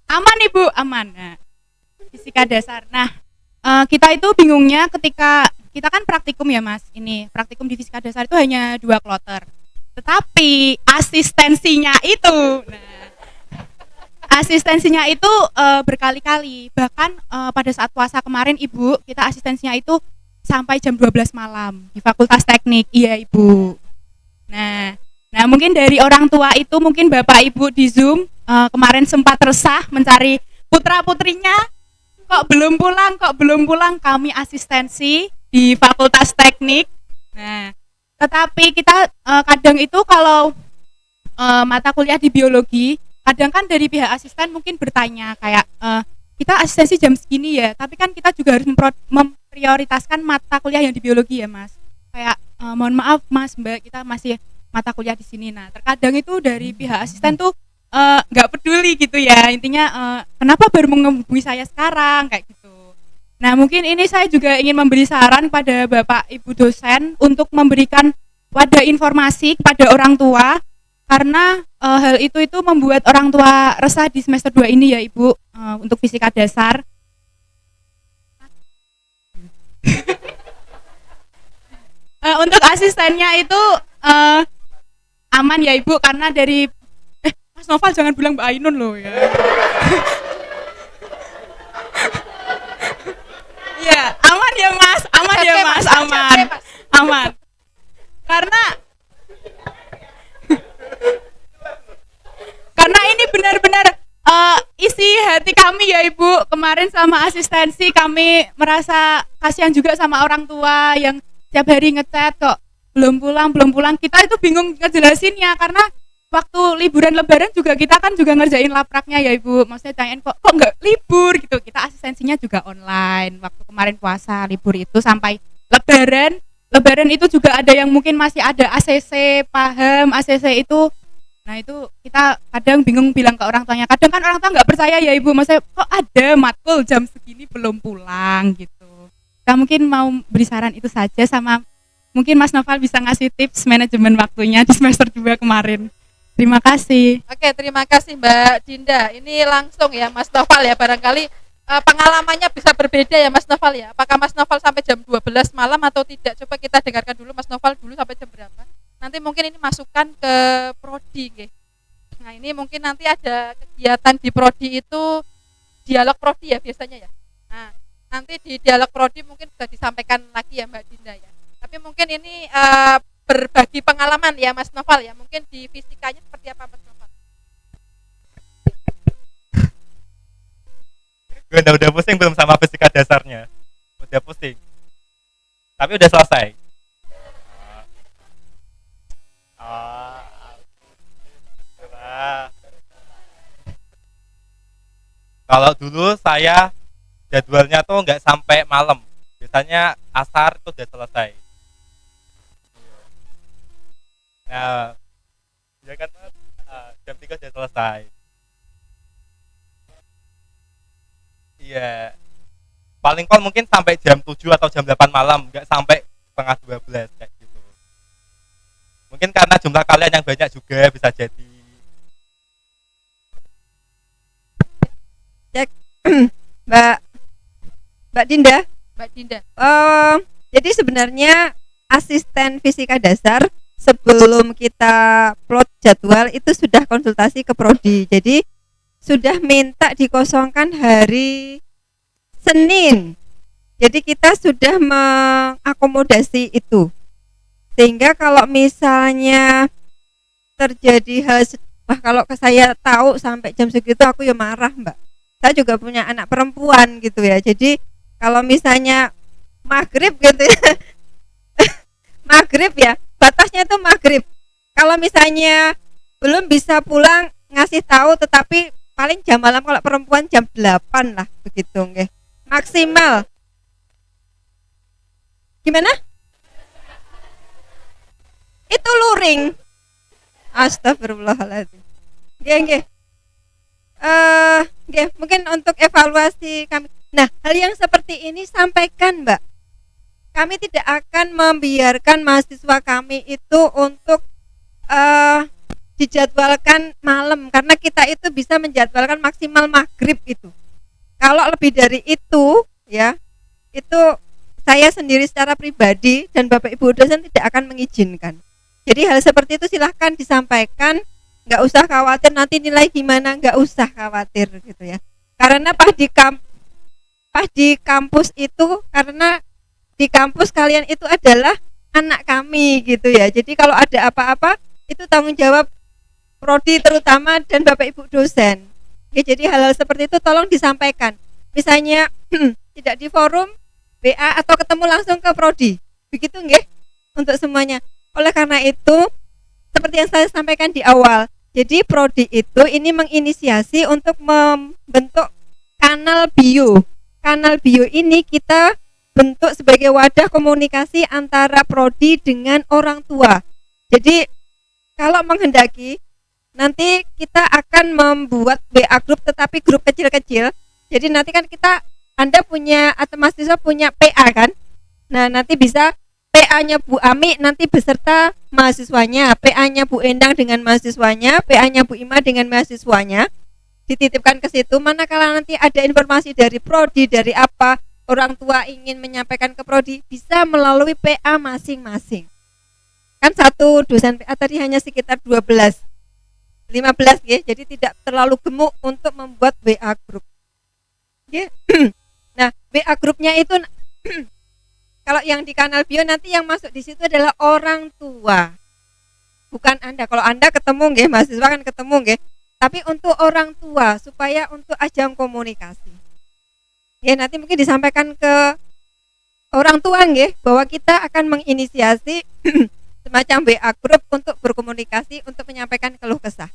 Aman Ibu, aman. Nah, fisika dasar. Nah, kita itu bingungnya ketika kita kan praktikum ya Mas. Ini praktikum di fisika dasar itu hanya 2 kloter. Tetapi asistensinya itu, asistensinya itu berkali-kali. Bahkan pada saat puasa kemarin Ibu, kita asistensinya itu sampai jam 12 malam di Fakultas Teknik. Iya Ibu. Nah mungkin dari orang tua itu, mungkin Bapak Ibu di Zoom kemarin sempat resah mencari putra-putrinya. Kok belum pulang, kami asistensi di Fakultas Teknik. Nah, tetapi kita kadang itu kalau mata kuliah di biologi, kadang kan dari pihak asisten mungkin bertanya kayak kita asistensi jam segini ya, tapi kan kita juga harus memprioritaskan mata kuliah yang di biologi ya Mas. Kayak mohon maaf Mas Mbak, kita masih mata kuliah di sini. Nah, terkadang itu dari pihak asisten tuh nggak peduli gitu ya, intinya kenapa baru menghubungi saya sekarang kayak gitu. Nah mungkin ini saya juga ingin memberi saran pada Bapak Ibu dosen untuk memberikan wadah informasi kepada orang tua, karena hal itu membuat orang tua resah di semester 2 ini ya Ibu, untuk fisika dasar. Untuk asistennya itu aman ya Ibu, karena dari Mas Noval jangan bilang Mbak Ainun loh ya. Ya, aman ya Mas, aman. Karena ini benar-benar isi hati kami ya Ibu. Kemarin sama asistensi kami merasa kasihan juga sama orang tua yang tiap hari ngechat kok belum pulang. Kita itu bingung ngejelasinnya karena waktu liburan lebaran juga kita kan juga ngerjain lapraknya ya Ibu. Maksudnya tanyain kok nggak libur gitu. Kita asistensinya juga online. Waktu kemarin puasa libur itu sampai lebaran. Lebaran itu juga ada yang mungkin masih ada ACC, paham ACC itu. Nah itu kita kadang bingung bilang ke orang tuanya. Kadang kan orang tua nggak percaya ya Ibu. Maksudnya kok ada matkul jam segini belum pulang gitu. Kita mungkin mau beri saran itu saja, sama mungkin Mas Noval bisa ngasih tips manajemen waktunya di semester 2 kemarin. Terima kasih. Oke, terima kasih Mbak Dinda. Ini langsung ya Mas Noval ya, barangkali pengalamannya bisa berbeda ya Mas Noval ya. Apakah Mas Noval sampai jam 12 malam atau tidak? Coba kita dengarkan dulu Mas Noval dulu sampai jam berapa. Nanti mungkin ini masukan ke prodi nggih. Nah, ini mungkin nanti ada kegiatan di prodi itu dialog prodi ya biasanya ya. Nah, nanti di dialog prodi mungkin sudah disampaikan lagi ya Mbak Dinda ya. Tapi mungkin ini berbagi pengalaman ya Mas Noval ya. Mungkin di fisikanya seperti apa Mas Noval? Gue udah pusing belum sama fisika dasarnya? Udah pusing. Tapi udah selesai. Kalau dulu saya jadwalnya tuh nggak sampai malam. Biasanya asar itu udah selesai. Nah, ya kan jam 3 sudah selesai. Iya. Paling kol mungkin sampai jam 7 atau jam 8 malam, nggak sampai setengah 12 kayak gitu. Mungkin karena jumlah kalian yang banyak juga bisa jadi. Cek Mbak Dinda. Mbak Dinda. Jadi sebenarnya asisten fisika dasar sebelum kita plot jadwal itu sudah konsultasi ke prodi. Jadi sudah minta dikosongkan hari Senin. Jadi kita sudah mengakomodasi itu. Sehingga kalau misalnya terjadi hal, wah kalau saya tahu sampai jam segitu aku ya marah Mbak. Saya juga punya anak perempuan gitu ya. Jadi kalau misalnya maghrib gitu ya, maghrib ya, batasnya itu maghrib. Kalau misalnya belum bisa pulang ngasih tahu, tetapi paling jam malam kalau perempuan jam 8 lah begitu nggih. Maksimal. Gimana? Itu luring. Astagfirullahaladzim. Nggih. Mungkin untuk evaluasi kami. Nah, hal yang seperti ini sampaikan, Mbak. Kami tidak akan membiarkan mahasiswa kami itu untuk dijadwalkan malam, karena kita itu bisa menjadwalkan maksimal maghrib itu. Kalau lebih dari itu, ya, itu saya sendiri secara pribadi dan Bapak Ibu dosen tidak akan mengizinkan. Jadi hal seperti itu silahkan disampaikan, nggak usah khawatir nanti nilai gimana, nggak usah khawatir gitu ya. Karena pas di kampus itu, karena di kampus kalian itu adalah anak kami gitu ya. Jadi kalau ada apa-apa itu tanggung jawab prodi terutama dan Bapak Ibu dosen. Ya, jadi hal-hal seperti itu tolong disampaikan. Misalnya tidak di forum BA atau ketemu langsung ke prodi. Begitu nggih untuk semuanya. Oleh karena itu seperti yang saya sampaikan di awal. Jadi prodi itu ini menginisiasi untuk membentuk kanal bio. Kanal bio ini kita bentuk sebagai wadah komunikasi antara prodi dengan orang tua. Jadi kalau menghendaki nanti kita akan membuat WA grup, tetapi grup kecil-kecil. Jadi nanti kan Anda punya atau mahasiswa punya PA kan. Nah, nanti bisa PA-nya Bu Ami nanti beserta mahasiswanya, PA-nya Bu Endang dengan mahasiswanya, PA-nya Bu Ima dengan mahasiswanya. Dititipkan ke situ. Manakala nanti ada informasi dari prodi, dari apa orang tua ingin menyampaikan ke prodi, bisa melalui PA masing-masing. Kan satu dosen PA tadi hanya sekitar 12 15 ya, jadi tidak terlalu gemuk untuk membuat WA grup. Ya. Nah, WA grupnya itu kalau yang di kanal bio nanti yang masuk di situ adalah orang tua. Bukan Anda. Kalau Anda ketemu nggih, mahasiswa kan ketemu nggih. Tapi untuk orang tua supaya untuk ajang komunikasi. Ya, nanti mungkin disampaikan ke orang tua nggih bahwa kita akan menginisiasi semacam WA group untuk berkomunikasi untuk menyampaikan keluh kesah.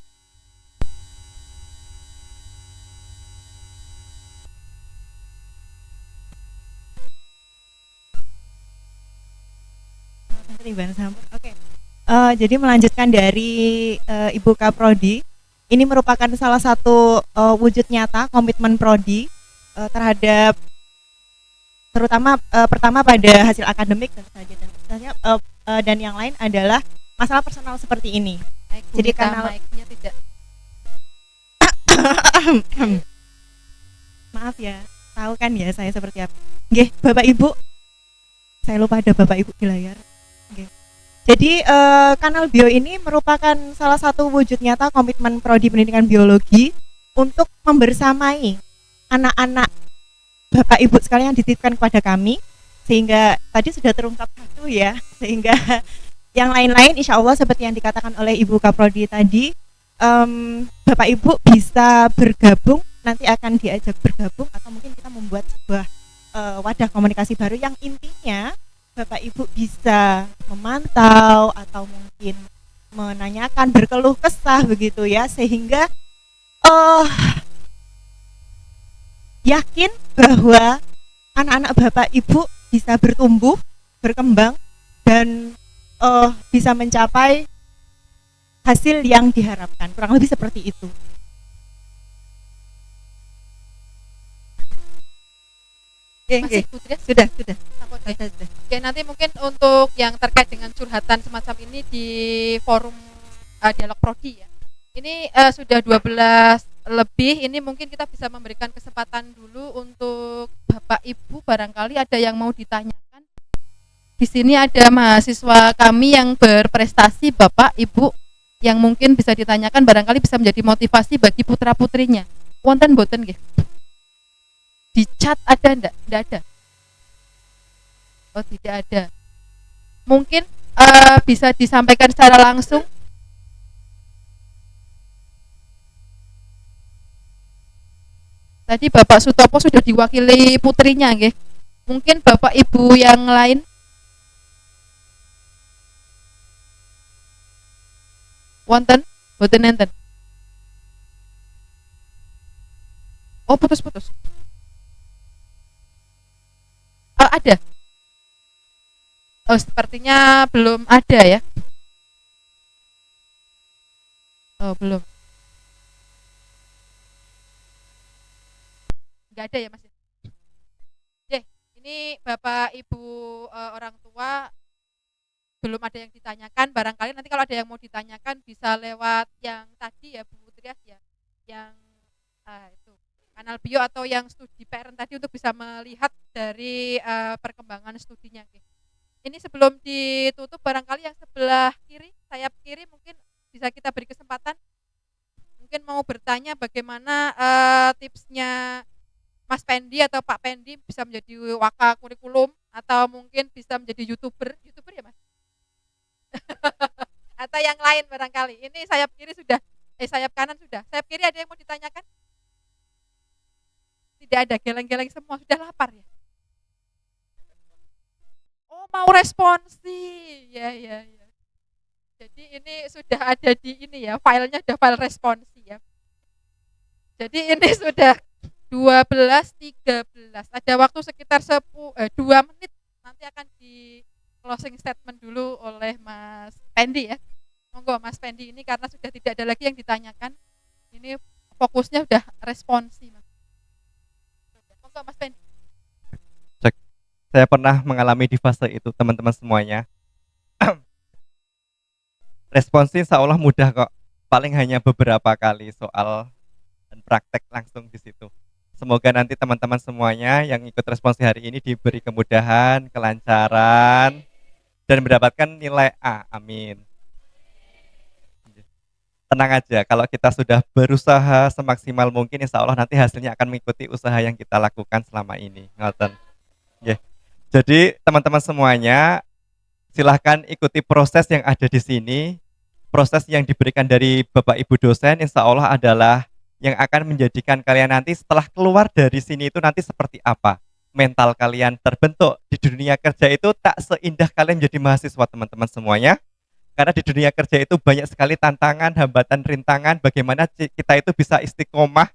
Oke. Jadi melanjutkan dari Ibu Kaprodi, ini merupakan salah satu wujud nyata komitmen Prodi terhadap terutama pertama pada hasil akademik dan yang lain adalah masalah personal seperti ini. Jadi karena tidak. Maaf ya, tahu kan ya saya seperti apa. Nggih, Bapak Ibu. Saya lupa ada Bapak Ibu di layar. Nggih. Jadi kanal bio ini merupakan salah satu wujud nyata komitmen Prodi Pendidikan Biologi untuk membersamai anak-anak Bapak Ibu sekalian yang dititipkan kepada kami, sehingga tadi sudah terungkap satu ya, sehingga yang lain-lain insya Allah seperti yang dikatakan oleh Ibu Kaprodi tadi, Bapak Ibu bisa bergabung, nanti akan diajak bergabung atau mungkin kita membuat sebuah wadah komunikasi baru yang intinya Bapak Ibu bisa memantau atau mungkin menanyakan, berkeluh kesah begitu ya, sehingga yakin bahwa anak-anak Bapak Ibu bisa bertumbuh, berkembang dan bisa mencapai hasil yang diharapkan. Kurang lebih seperti itu. Masih Putri? Sudah. Oke, nanti mungkin untuk yang terkait dengan curhatan semacam ini di forum dialog prodi ya. Ini sudah 12 lebih, ini mungkin kita bisa memberikan kesempatan dulu untuk Bapak Ibu, barangkali ada yang mau ditanyakan. Di sini ada mahasiswa kami yang berprestasi, Bapak Ibu, yang mungkin bisa ditanyakan, barangkali bisa menjadi motivasi bagi putra-putrinya. Wonten boten nggih? Di chat ada enggak? Enggak ada. Oh, tidak ada. Mungkin bisa disampaikan secara langsung. Tadi Bapak Sutopo sudah diwakili putrinya nggih. Mungkin Bapak Ibu yang lain. Wonten? Boten enten. Oh, putus-putus. Ada. Oh, sepertinya belum ada ya. Oh, belum. Nggak ada ya, Mas. Oke, ini Bapak Ibu orang tua belum ada yang ditanyakan. Barangkali nanti kalau ada yang mau ditanyakan bisa lewat yang tadi ya, Bu Trias ya. Yang itu kanal bio atau yang studi parent tadi untuk bisa melihat dari perkembangan studinya. Ini sebelum ditutup barangkali yang sebelah kiri, sayap kiri mungkin bisa kita beri kesempatan. Mungkin mau bertanya bagaimana tipsnya Mas Pendi atau Pak Pendi bisa menjadi waka kurikulum atau mungkin bisa menjadi YouTuber ya Mas? Atau yang lain barangkali. Ini sayap kiri sudah, sayap kanan sudah. Sayap kiri ada yang mau ditanyakan? Tidak ada, geleng-geleng semua, sudah lapar ya. Oh, mau responsi. Ya. Jadi ini sudah ada di ini ya, filenya sudah file responsi ya. Jadi ini sudah 12.13. Ada waktu sekitar 2 menit, nanti akan di closing statement dulu oleh Mas Pendi ya. Monggo Mas Pendi, ini karena sudah tidak ada lagi yang ditanyakan. Ini fokusnya sudah responsi Mas. Monggo Mas Pendi. Cek. Saya pernah mengalami di fase itu, teman-teman semuanya. Responsi insya Allah mudah kok. Paling hanya beberapa kali soal dan praktek langsung di situ. Semoga nanti teman-teman semuanya yang ikut responsi hari ini diberi kemudahan, kelancaran, dan mendapatkan nilai A. Amin. Tenang aja, kalau kita sudah berusaha semaksimal mungkin, insya Allah nanti hasilnya akan mengikuti usaha yang kita lakukan selama ini. Ngoten. Jadi teman-teman semuanya, silahkan ikuti proses yang ada di sini. Proses yang diberikan dari Bapak Ibu dosen, insya Allah adalah yang akan menjadikan kalian nanti setelah keluar dari sini itu nanti seperti apa. mental kalian terbentuk di dunia kerja itu tak seindah kalian menjadi mahasiswa teman-teman semuanya. Karena di dunia kerja itu banyak sekali tantangan, hambatan, rintangan, bagaimana kita itu bisa istiqomah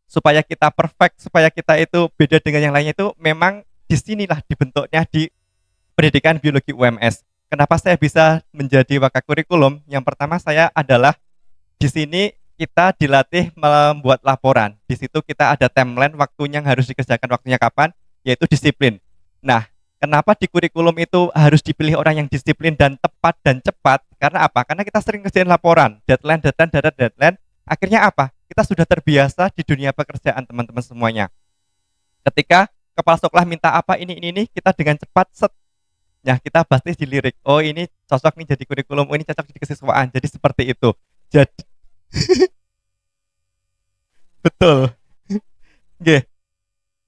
supaya kita perfect, supaya kita itu beda dengan yang lainnya, itu memang disinilah dibentuknya di pendidikan biologi UMS. Kenapa saya bisa menjadi wakakurikulum? Yang pertama saya adalah di sini kita dilatih membuat laporan. Di situ kita ada timeline waktunya yang harus dikerjakan, waktunya kapan, yaitu disiplin. Nah, kenapa di kurikulum itu harus dipilih orang yang disiplin dan tepat dan cepat? Karena apa? Karena kita sering kerjain laporan, deadline. Akhirnya apa? Kita sudah terbiasa di dunia pekerjaan teman-teman semuanya. Ketika kepala sekolah minta apa ini, kita dengan cepat set. Nah, kita pasti dilirik. Oh, ini cocok nih jadi kurikulum, oh, ini cocok jadi kesiswaan. Jadi seperti itu. Jadi betul. Oke.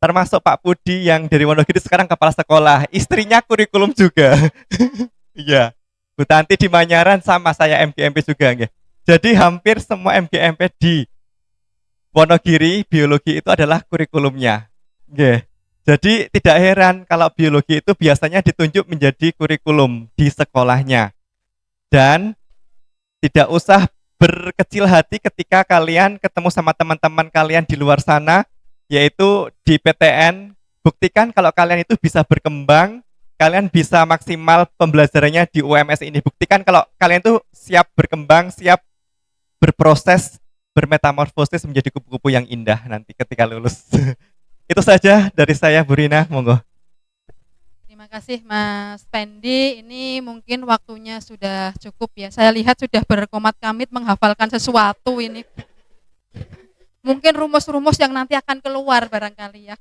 Termasuk Pak Pudi yang dari Wonogiri sekarang kepala sekolah, istrinya kurikulum juga. Iya. Bu Tanti di Manyaran sama saya MGMP juga, nggih. Jadi hampir semua MGMP di Wonogiri biologi itu adalah kurikulumnya. Nggih. Jadi tidak heran kalau biologi itu biasanya ditunjuk menjadi kurikulum di sekolahnya. Dan tidak usah berkecil hati ketika kalian ketemu sama teman-teman kalian di luar sana, yaitu di PTN. Buktikan kalau kalian itu bisa berkembang, kalian bisa maksimal pembelajarannya di UMS ini. Buktikan kalau kalian itu siap berkembang, siap berproses, bermetamorfosis menjadi kupu-kupu yang indah nanti ketika lulus. Itu saja dari saya, Bu Rina, monggo. Terima kasih Mas Pendi. Ini mungkin waktunya sudah cukup ya. Saya lihat sudah berkomat-kamit menghafalkan sesuatu ini. Mungkin rumus-rumus yang nanti akan keluar barangkali ya.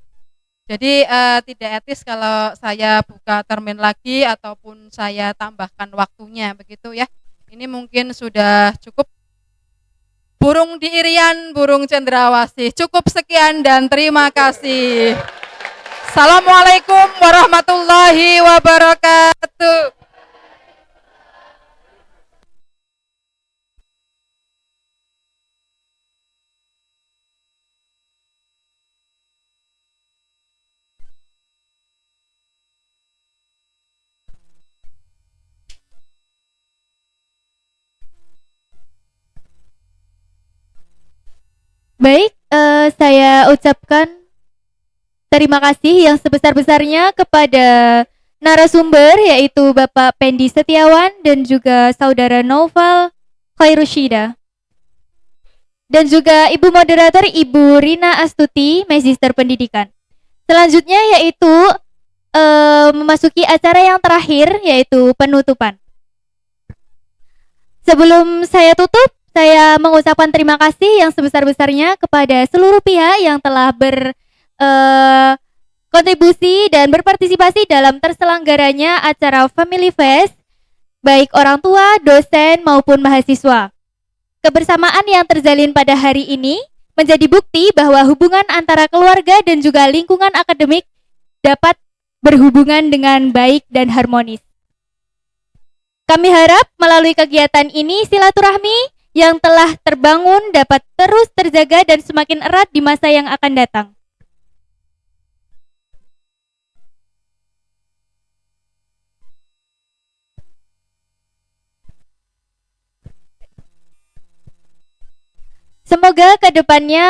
Jadi tidak etis kalau saya buka termin lagi ataupun saya tambahkan waktunya begitu ya. Ini mungkin sudah cukup. Burung di Irian, burung cendrawasih. Cukup sekian dan terima kasih. Assalamualaikum warahmatullahi wabarakatuh. Baik, saya ucapkan terima kasih yang sebesar-besarnya kepada narasumber yaitu Bapak Pendi Setiawan dan juga Saudara Noval Khairusyida. Dan juga Ibu Moderator Ibu Rina Astuti, Magister Pendidikan. Selanjutnya yaitu memasuki acara yang terakhir yaitu penutupan. Sebelum saya tutup, saya mengucapkan terima kasih yang sebesar-besarnya kepada seluruh pihak yang telah berkontribusi dan berpartisipasi dalam terselenggaranya acara Family Fest, baik orang tua, dosen, maupun mahasiswa. Kebersamaan yang terjalin pada hari ini menjadi bukti bahwa hubungan antara keluarga dan juga lingkungan akademik dapat berhubungan dengan baik dan harmonis. Kami harap melalui kegiatan ini silaturahmi yang telah terbangun dapat terus terjaga dan semakin erat di masa yang akan datang. Semoga kedepannya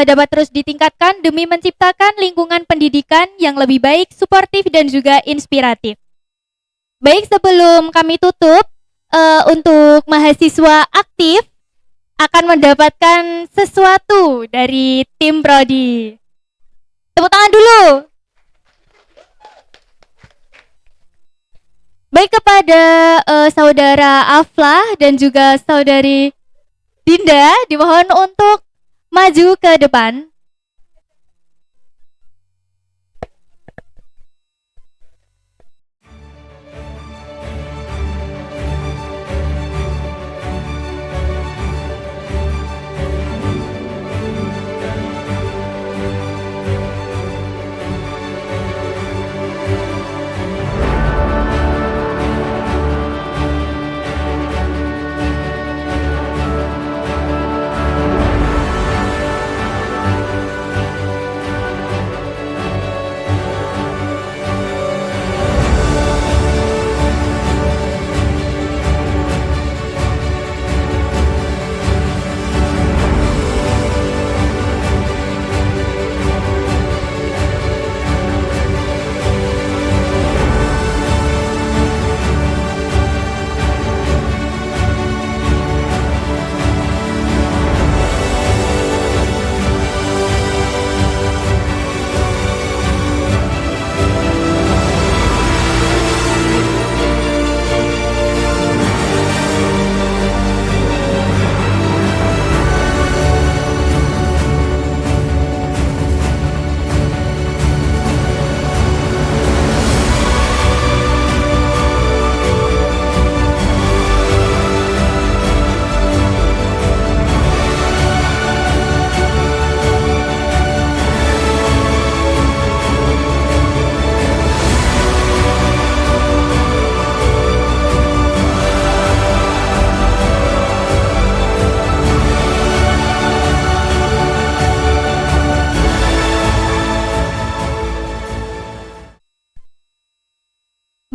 dapat terus ditingkatkan demi menciptakan lingkungan pendidikan yang lebih baik, suportif, dan juga inspiratif. Baik, sebelum kami tutup, untuk mahasiswa aktif akan mendapatkan sesuatu dari tim Prodi. Tepuk tangan dulu. Baik, kepada Saudara Aflah dan juga Saudari Dinda dimohon untuk maju ke depan.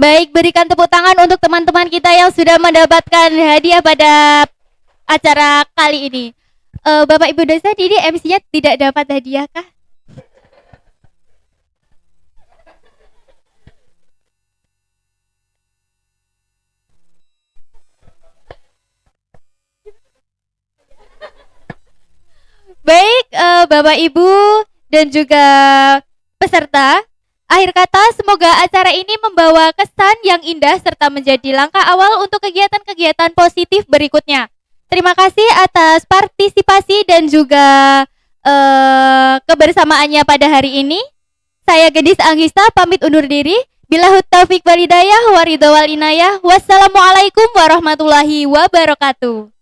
Baik, berikan tepuk tangan untuk teman-teman kita yang sudah mendapatkan hadiah pada acara kali ini. Bapak Ibu dosen, ini MC-nya tidak dapat hadiah kah? Baik, Bapak Ibu dan juga peserta, akhir kata semoga acara ini membawa kesan yang indah serta menjadi langkah awal untuk kegiatan-kegiatan positif berikutnya. Terima kasih atas partisipasi dan juga kebersamaannya pada hari ini. Saya Gedis Anggista pamit undur diri. Billahut taufiq wal hidayah wa ridha wal inayah. Wassalamualaikum warahmatullahi wabarakatuh.